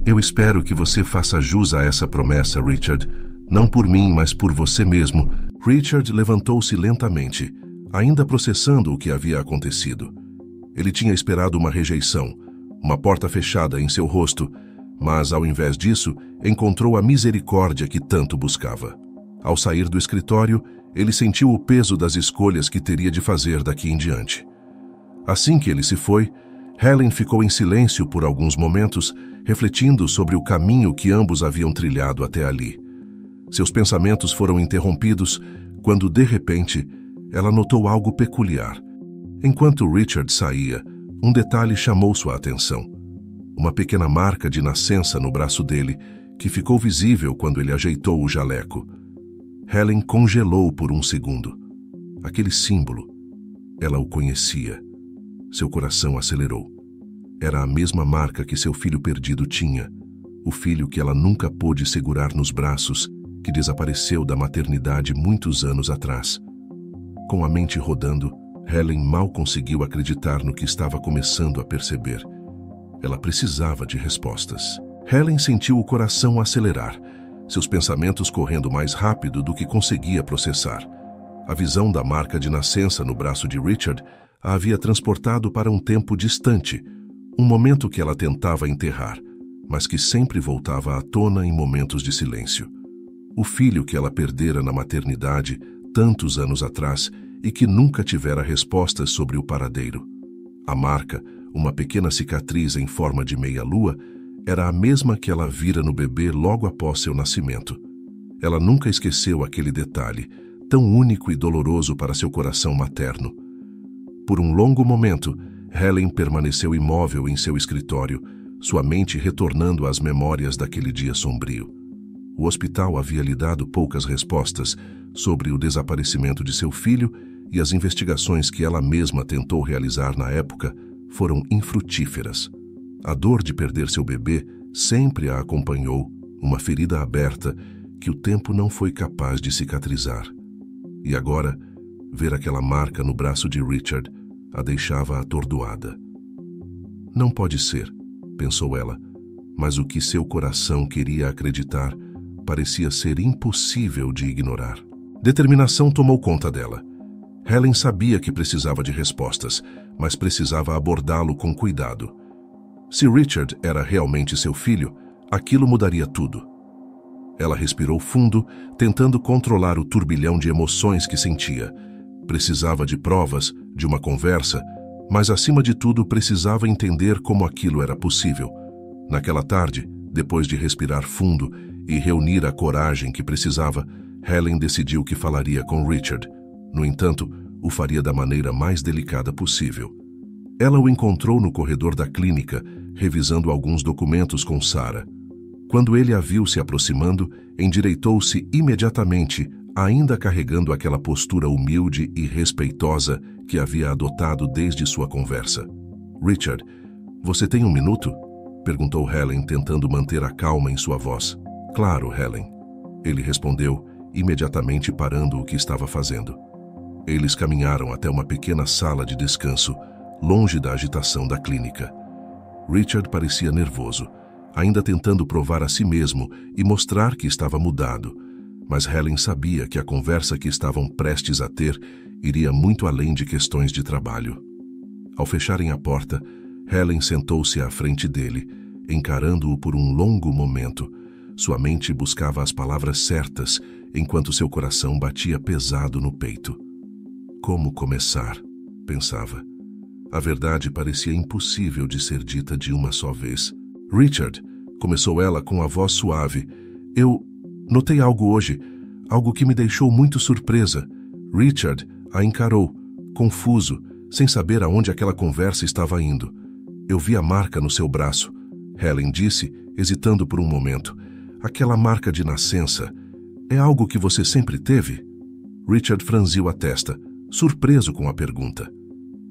Eu espero que você faça jus a essa promessa, Richard. Não por mim, mas por você mesmo. Richard levantou-se lentamente, ainda processando o que havia acontecido. Ele tinha esperado uma rejeição, uma porta fechada em seu rosto, mas, ao invés disso, encontrou a misericórdia que tanto buscava. Ao sair do escritório, ele sentiu o peso das escolhas que teria de fazer daqui em diante. Assim que ele se foi, Helen ficou em silêncio por alguns momentos, refletindo sobre o caminho que ambos haviam trilhado até ali. Seus pensamentos foram interrompidos quando, de repente, ela notou algo peculiar. Enquanto Richard saía, um detalhe chamou sua atenção. Uma pequena marca de nascença no braço dele, que ficou visível quando ele ajeitou o jaleco. Helen congelou por um segundo. Aquele símbolo, ela o conhecia. Seu coração acelerou. Era a mesma marca que seu filho perdido tinha, o filho que ela nunca pôde segurar nos braços, que desapareceu da maternidade muitos anos atrás. Com a mente rodando, Helen mal conseguiu acreditar no que estava começando a perceber. Ela precisava de respostas. Helen sentiu o coração acelerar, seus pensamentos correndo mais rápido do que conseguia processar. A visão da marca de nascença no braço de Richard a havia transportado para um tempo distante, Um momento que ela tentava enterrar, mas que sempre voltava à tona em momentos de silêncio. O filho que ela perdera na maternidade tantos anos atrás e que nunca tivera respostas sobre o paradeiro. A marca, uma pequena cicatriz em forma de meia-lua, era a mesma que ela vira no bebê logo após seu nascimento. Ela nunca esqueceu aquele detalhe, tão único e doloroso para seu coração materno. Por um longo momento, Helen permaneceu imóvel em seu escritório, sua mente retornando às memórias daquele dia sombrio. O hospital havia lhe dado poucas respostas sobre o desaparecimento de seu filho e as investigações que ela mesma tentou realizar na época foram infrutíferas. A dor de perder seu bebê sempre a acompanhou, uma ferida aberta que o tempo não foi capaz de cicatrizar. E agora, ver aquela marca no braço de Richard a deixava atordoada. Não pode ser, pensou ela, mas o que seu coração queria acreditar parecia ser impossível de ignorar. Determinação tomou conta dela. Helen sabia que precisava de respostas, mas precisava abordá-lo com cuidado. Se Richard era realmente seu filho, aquilo mudaria tudo. Ela respirou fundo, tentando controlar o turbilhão de emoções que sentia. Precisava de provas, de uma conversa, mas acima de tudo precisava entender como aquilo era possível. Naquela tarde, depois de respirar fundo e reunir a coragem que precisava, Helen decidiu que falaria com Richard. No entanto, o faria da maneira mais delicada possível. Ela o encontrou no corredor da clínica, revisando alguns documentos com Sarah. Quando ele a viu se aproximando, endireitou-se imediatamente, ainda carregando aquela postura humilde e respeitosa que havia adotado desde sua conversa. "Richard, você tem um minuto?" perguntou Helen, tentando manter a calma em sua voz. "Claro, Helen." Ele respondeu, imediatamente parando o que estava fazendo. Eles caminharam até uma pequena sala de descanso, longe da agitação da clínica. Richard parecia nervoso, ainda tentando provar a si mesmo e mostrar que estava mudado, mas Helen sabia que a conversa que estavam prestes a ter iria muito além de questões de trabalho. Ao fecharem a porta, Helen sentou-se à frente dele, encarando-o por um longo momento. Sua mente buscava as palavras certas, enquanto seu coração batia pesado no peito. Como começar? Pensava. A verdade parecia impossível de ser dita de uma só vez. "Richard", começou ela com a voz suave, "eu notei algo hoje, algo que me deixou muito surpresa." Richard a encarou, confuso, sem saber aonde aquela conversa estava indo. "Eu vi a marca no seu braço", Helen disse, hesitando por um momento. "Aquela marca de nascença, é algo que você sempre teve?" Richard franziu a testa, surpreso com a pergunta.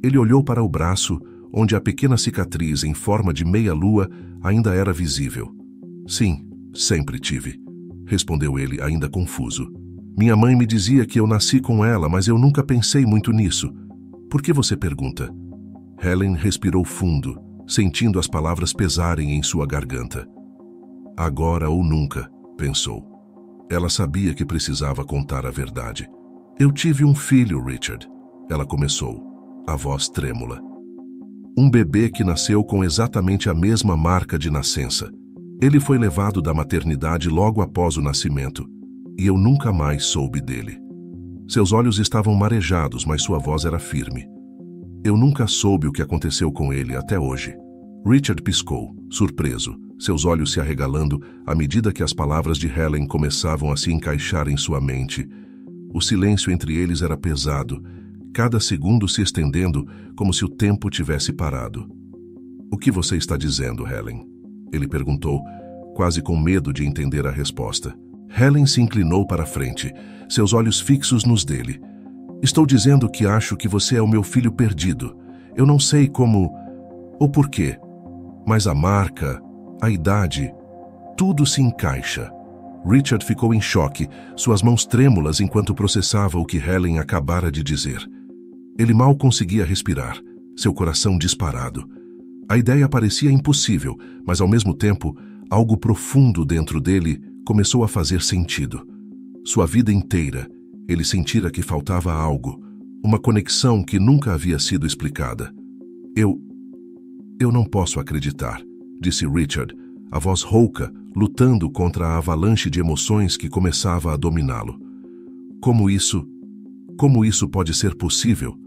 Ele olhou para o braço, onde a pequena cicatriz em forma de meia-lua ainda era visível. "Sim, sempre tive", respondeu ele, ainda confuso. "Minha mãe me dizia que eu nasci com ela, mas eu nunca pensei muito nisso. Por que você pergunta?" Helen respirou fundo, sentindo as palavras pesarem em sua garganta. Agora ou nunca, pensou. Ela sabia que precisava contar a verdade. "Eu tive um filho, Richard", ela começou, a voz trêmula. "Um bebê que nasceu com exatamente a mesma marca de nascença. Ele foi levado da maternidade logo após o nascimento, e eu nunca mais soube dele." Seus olhos estavam marejados, mas sua voz era firme. "Eu nunca soube o que aconteceu com ele até hoje." Richard piscou, surpreso, seus olhos se arregalando à medida que as palavras de Helen começavam a se encaixar em sua mente. O silêncio entre eles era pesado, cada segundo se estendendo como se o tempo tivesse parado. "O que você está dizendo, Helen?" ele perguntou, quase com medo de entender a resposta. Helen se inclinou para a frente, seus olhos fixos nos dele. "Estou dizendo que acho que você é o meu filho perdido. Eu não sei como ou porquê, mas a marca, a idade, tudo se encaixa." Richard ficou em choque, suas mãos trêmulas enquanto processava o que Helen acabara de dizer. Ele mal conseguia respirar, seu coração disparado. A ideia parecia impossível, mas ao mesmo tempo, algo profundo dentro dele começou a fazer sentido. Sua vida inteira, ele sentira que faltava algo, uma conexão que nunca havia sido explicada. Eu não posso acreditar, disse Richard, a voz rouca, lutando contra a avalanche de emoções que começava a dominá-lo. Como isso pode ser possível?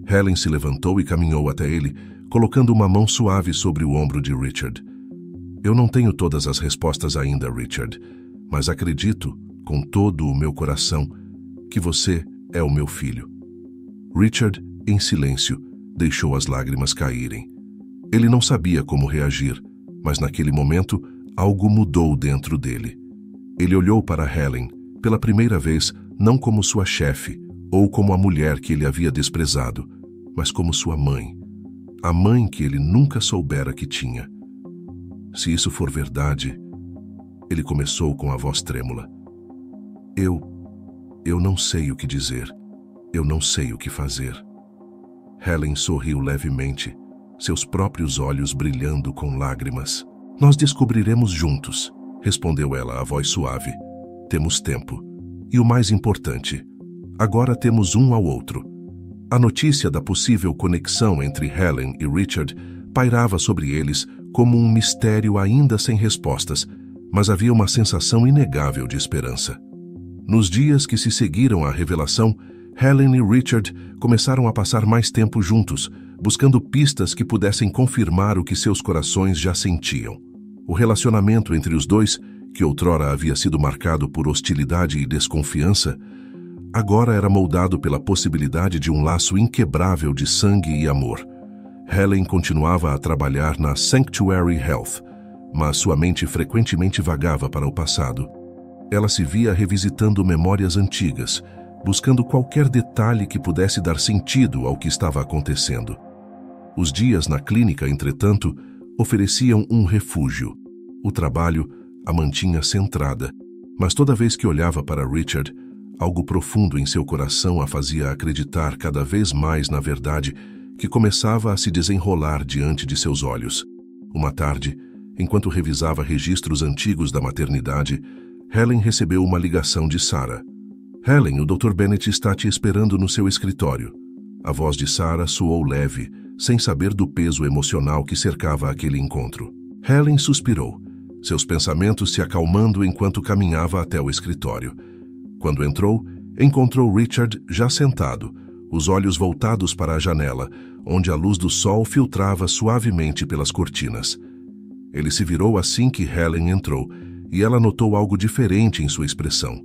Helen se levantou e caminhou até ele, colocando uma mão suave sobre o ombro de Richard. Eu não tenho todas as respostas ainda, Richard, mas acredito, com todo o meu coração, que você é o meu filho. Richard, em silêncio, deixou as lágrimas caírem. Ele não sabia como reagir, mas naquele momento algo mudou dentro dele. Ele olhou para Helen, pela primeira vez, não como sua chefe ou como a mulher que ele havia desprezado, mas como sua mãe. A mãe que ele nunca soubera que tinha. Se isso for verdade, ele começou com a voz trêmula. Eu não sei o que dizer. Eu não sei o que fazer. Helen sorriu levemente, seus próprios olhos brilhando com lágrimas. Nós descobriremos juntos, respondeu ela, a voz suave. Temos tempo. E o mais importante, agora temos um ao outro. A notícia da possível conexão entre Helen e Richard pairava sobre eles como um mistério ainda sem respostas, mas havia uma sensação inegável de esperança. Nos dias que se seguiram à revelação, Helen e Richard começaram a passar mais tempo juntos, buscando pistas que pudessem confirmar o que seus corações já sentiam. O relacionamento entre os dois, que outrora havia sido marcado por hostilidade e desconfiança, agora era moldado pela possibilidade de um laço inquebrável de sangue e amor. Helen continuava a trabalhar na Sanctuary Health, mas sua mente frequentemente vagava para o passado. Ela se via revisitando memórias antigas, buscando qualquer detalhe que pudesse dar sentido ao que estava acontecendo. Os dias na clínica, entretanto, ofereciam um refúgio. O trabalho a mantinha centrada, mas toda vez que olhava para Richard, algo profundo em seu coração a fazia acreditar cada vez mais na verdade que começava a se desenrolar diante de seus olhos. Uma tarde, enquanto revisava registros antigos da maternidade, Helen recebeu uma ligação de Sarah. Helen, o Dr. Bennett está te esperando no seu escritório. A voz de Sarah soou leve, sem saber do peso emocional que cercava aquele encontro. Helen suspirou, seus pensamentos se acalmando enquanto caminhava até o escritório. Quando entrou, encontrou Richard já sentado, os olhos voltados para a janela, onde a luz do sol filtrava suavemente pelas cortinas. Ele se virou assim que Helen entrou, e ela notou algo diferente em sua expressão.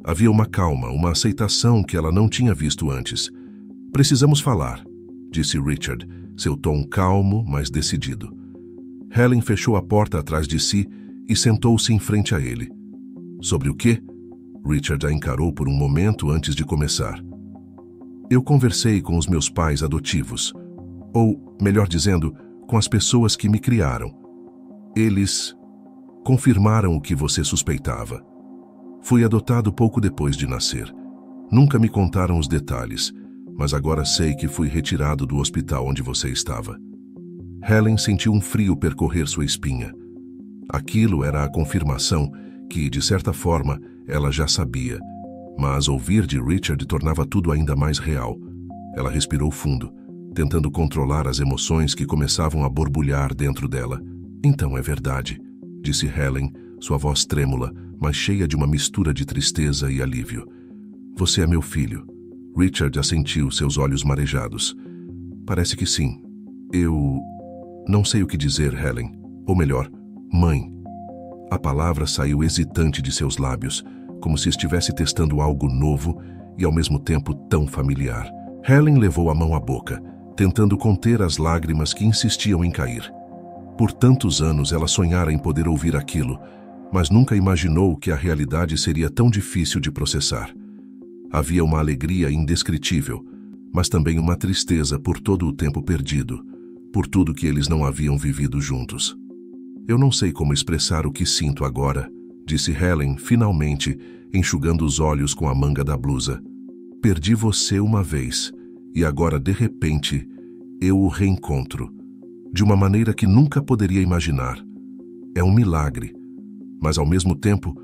Havia uma calma, uma aceitação que ela não tinha visto antes. Precisamos falar, disse Richard, seu tom calmo, mas decidido. Helen fechou a porta atrás de si e sentou-se em frente a ele. Sobre o quê? Richard a encarou por um momento antes de começar. Eu conversei com os meus pais adotivos, ou, melhor dizendo, com as pessoas que me criaram. Eles confirmaram o que você suspeitava. Fui adotado pouco depois de nascer. Nunca me contaram os detalhes, mas agora sei que fui retirado do hospital onde você estava. Helen sentiu um frio percorrer sua espinha. Aquilo era a confirmação que, de certa forma, ela já sabia, mas ouvir de Richard tornava tudo ainda mais real. Ela respirou fundo, tentando controlar as emoções que começavam a borbulhar dentro dela. Então é verdade, disse Helen, sua voz trêmula, mas cheia de uma mistura de tristeza e alívio. Você é meu filho. Richard assentiu, seus olhos marejados. Parece que sim. Eu não sei o que dizer, Helen. Ou melhor, mãe. A palavra saiu hesitante de seus lábios, como se estivesse testando algo novo e ao mesmo tempo tão familiar. Helen levou a mão à boca, tentando conter as lágrimas que insistiam em cair. Por tantos anos ela sonhara em poder ouvir aquilo, mas nunca imaginou que a realidade seria tão difícil de processar. Havia uma alegria indescritível, mas também uma tristeza por todo o tempo perdido, por tudo que eles não haviam vivido juntos. Eu não sei como expressar o que sinto agora, disse Helen, finalmente, enxugando os olhos com a manga da blusa. Perdi você uma vez, e agora, de repente, eu o reencontro, de uma maneira que nunca poderia imaginar. É um milagre, mas ao mesmo tempo,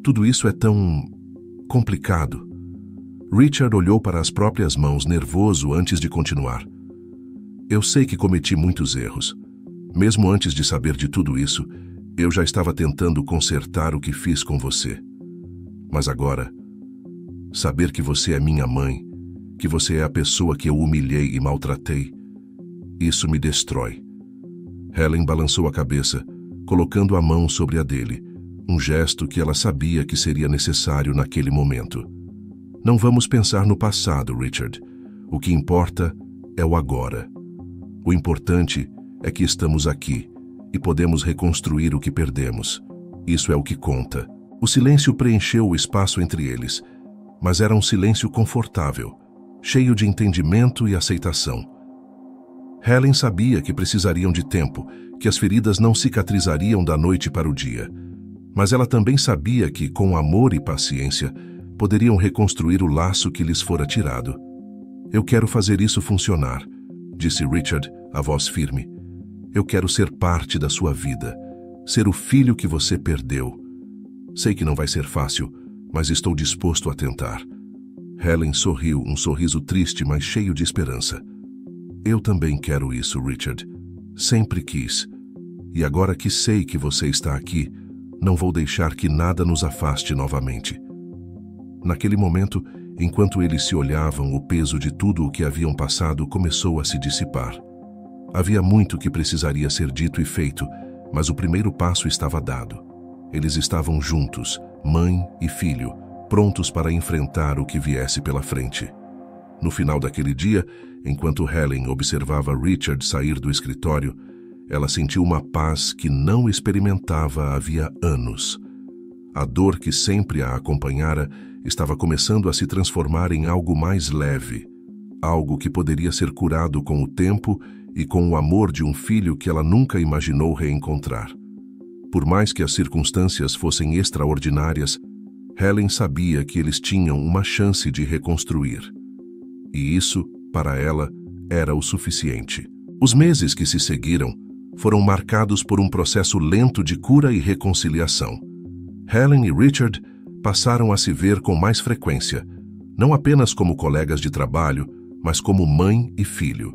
tudo isso é tão complicado. Richard olhou para as próprias mãos, nervoso, antes de continuar. Eu sei que cometi muitos erros, Mesmo antes de saber de tudo isso, eu já estava tentando consertar o que fiz com você. Mas agora, saber que você é minha mãe, que você é a pessoa que eu humilhei e maltratei, isso me destrói. Helen balançou a cabeça, colocando a mão sobre a dele, um gesto que ela sabia que seria necessário naquele momento. Não vamos pensar no passado, Richard. O que importa é o agora. O importante é que estamos aqui e podemos reconstruir o que perdemos. Isso é o que conta. O silêncio preencheu o espaço entre eles, mas era um silêncio confortável, cheio de entendimento e aceitação. Helen sabia que precisariam de tempo, que as feridas não cicatrizariam da noite para o dia. Mas ela também sabia que, com amor e paciência, poderiam reconstruir o laço que lhes fora tirado. Eu quero fazer isso funcionar, disse Richard, a voz firme. Eu quero ser parte da sua vida, ser o filho que você perdeu. Sei que não vai ser fácil, mas estou disposto a tentar. Helen sorriu, um sorriso triste, mas cheio de esperança. Eu também quero isso, Richard. Sempre quis. E agora que sei que você está aqui, não vou deixar que nada nos afaste novamente. Naquele momento, enquanto eles se olhavam, o peso de tudo o que haviam passado começou a se dissipar. Havia muito que precisaria ser dito e feito, mas o primeiro passo estava dado. Eles estavam juntos, mãe e filho, prontos para enfrentar o que viesse pela frente. No final daquele dia, enquanto Helen observava Richard sair do escritório, ela sentiu uma paz que não experimentava havia anos. A dor que sempre a acompanhara estava começando a se transformar em algo mais leve, algo que poderia ser curado com o tempo e com o amor de um filho que ela nunca imaginou reencontrar. Por mais que as circunstâncias fossem extraordinárias, Helen sabia que eles tinham uma chance de reconstruir. E isso, para ela, era o suficiente. Os meses que se seguiram foram marcados por um processo lento de cura e reconciliação. Helen e Richard passaram a se ver com mais frequência, não apenas como colegas de trabalho, mas como mãe e filho.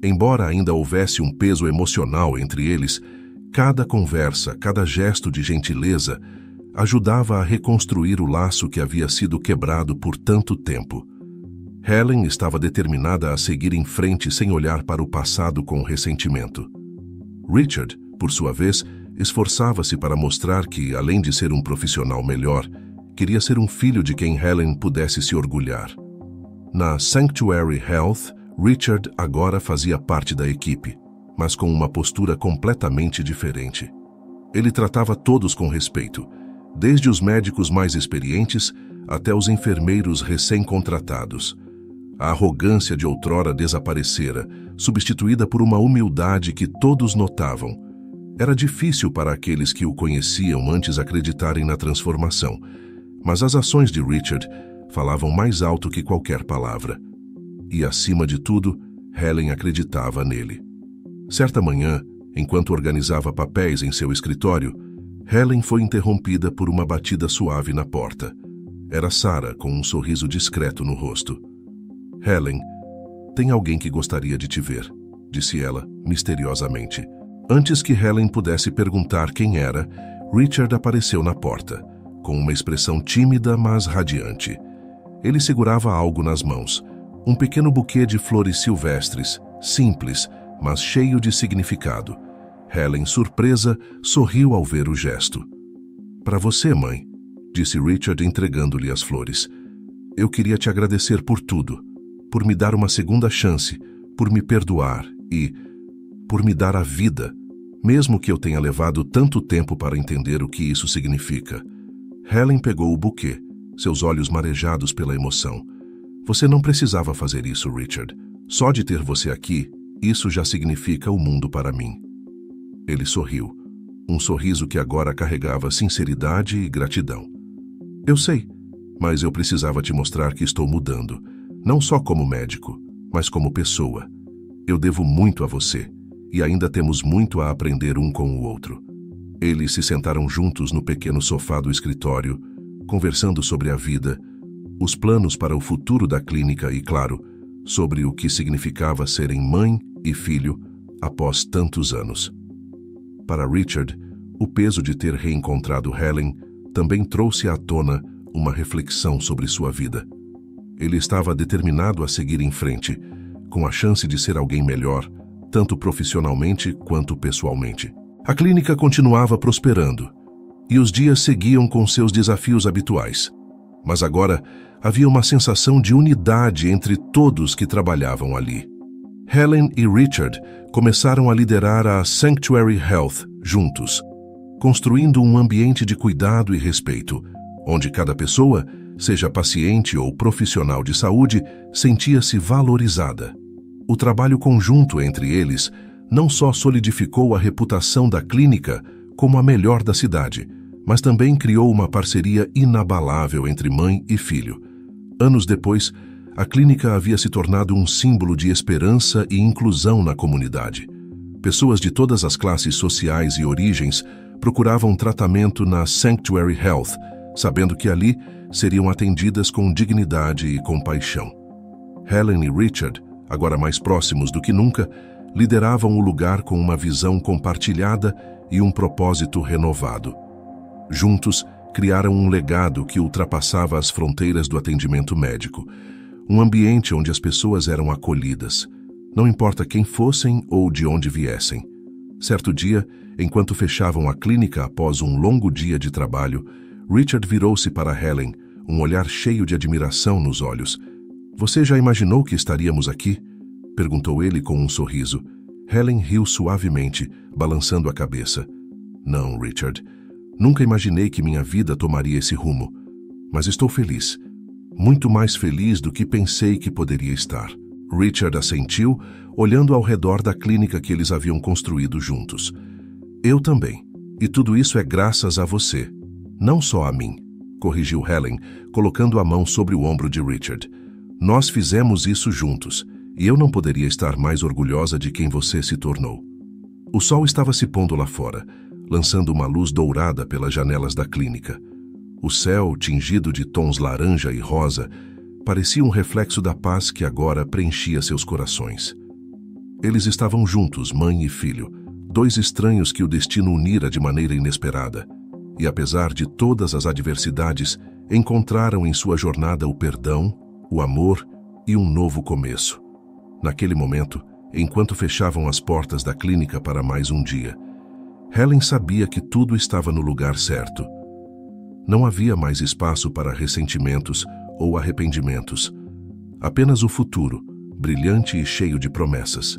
Embora ainda houvesse um peso emocional entre eles, cada conversa, cada gesto de gentileza ajudava a reconstruir o laço que havia sido quebrado por tanto tempo. Helen estava determinada a seguir em frente sem olhar para o passado com ressentimento. Richard, por sua vez, esforçava-se para mostrar que, além de ser um profissional melhor, queria ser um filho de quem Helen pudesse se orgulhar. Na Sanctuary Health, Richard agora fazia parte da equipe, mas com uma postura completamente diferente. Ele tratava todos com respeito, desde os médicos mais experientes até os enfermeiros recém-contratados. A arrogância de outrora desaparecera, substituída por uma humildade que todos notavam. Era difícil para aqueles que o conheciam antes acreditarem na transformação, mas as ações de Richard falavam mais alto que qualquer palavra. E, acima de tudo, Helen acreditava nele. Certa manhã, enquanto organizava papéis em seu escritório, Helen foi interrompida por uma batida suave na porta. Era Sarah, com um sorriso discreto no rosto. Helen, tem alguém que gostaria de te ver, disse ela, misteriosamente. Antes que Helen pudesse perguntar quem era, Richard apareceu na porta, com uma expressão tímida, mas radiante. Ele segurava algo nas mãos, um pequeno buquê de flores silvestres, simples, mas cheio de significado. Helen, surpresa, sorriu ao ver o gesto. Para você, mãe, disse Richard entregando-lhe as flores. Eu queria te agradecer por tudo, por me dar uma segunda chance, por me perdoar e por me dar a vida, mesmo que eu tenha levado tanto tempo para entender o que isso significa. Helen pegou o buquê, seus olhos marejados pela emoção. Você não precisava fazer isso, Richard. Só de ter você aqui, isso já significa o mundo para mim. Ele sorriu, um sorriso que agora carregava sinceridade e gratidão. Eu sei, mas eu precisava te mostrar que estou mudando, não só como médico, mas como pessoa. Eu devo muito a você, e ainda temos muito a aprender um com o outro. Eles se sentaram juntos no pequeno sofá do escritório, conversando sobre a vida, os planos para o futuro da clínica e, claro, sobre o que significava serem mãe e filho, após tantos anos. Para Richard, o peso de ter reencontrado Helen também trouxe à tona uma reflexão sobre sua vida. Ele estava determinado a seguir em frente, com a chance de ser alguém melhor, tanto profissionalmente quanto pessoalmente. A clínica continuava prosperando, e os dias seguiam com seus desafios habituais. Mas agora havia uma sensação de unidade entre todos que trabalhavam ali. Helen e Richard começaram a liderar a Sanctuary Health juntos, construindo um ambiente de cuidado e respeito, onde cada pessoa, seja paciente ou profissional de saúde, sentia-se valorizada. O trabalho conjunto entre eles não só solidificou a reputação da clínica como a melhor da cidade, mas também criou uma parceria inabalável entre mãe e filho. Anos depois, a clínica havia se tornado um símbolo de esperança e inclusão na comunidade. Pessoas de todas as classes sociais e origens procuravam tratamento na Sanctuary Health, sabendo que ali seriam atendidas com dignidade e compaixão. Helen e Richard, agora mais próximos do que nunca, lideravam o lugar com uma visão compartilhada e um propósito renovado. Juntos, criaram um legado que ultrapassava as fronteiras do atendimento médico, um ambiente onde as pessoas eram acolhidas, não importa quem fossem ou de onde viessem. Certo dia, enquanto fechavam a clínica após um longo dia de trabalho, Richard virou-se para Helen, um olhar cheio de admiração nos olhos. "Você já imaginou que estaríamos aqui?" perguntou ele com um sorriso. Helen riu suavemente, balançando a cabeça. "Não, Richard. Nunca imaginei que minha vida tomaria esse rumo. Mas estou feliz. Muito mais feliz do que pensei que poderia estar." Richard assentiu, olhando ao redor da clínica que eles haviam construído juntos. "Eu também. E tudo isso é graças a você. Não só a mim", corrigiu Helen, colocando a mão sobre o ombro de Richard. "Nós fizemos isso juntos, e eu não poderia estar mais orgulhosa de quem você se tornou." O sol estava se pondo lá fora, lançando uma luz dourada pelas janelas da clínica. O céu, tingido de tons laranja e rosa, parecia um reflexo da paz que agora preenchia seus corações. Eles estavam juntos, mãe e filho, dois estranhos que o destino unira de maneira inesperada. E apesar de todas as adversidades, encontraram em sua jornada o perdão, o amor e um novo começo. Naquele momento, enquanto fechavam as portas da clínica para mais um dia, Helen sabia que tudo estava no lugar certo. Não havia mais espaço para ressentimentos ou arrependimentos. Apenas o futuro, brilhante e cheio de promessas.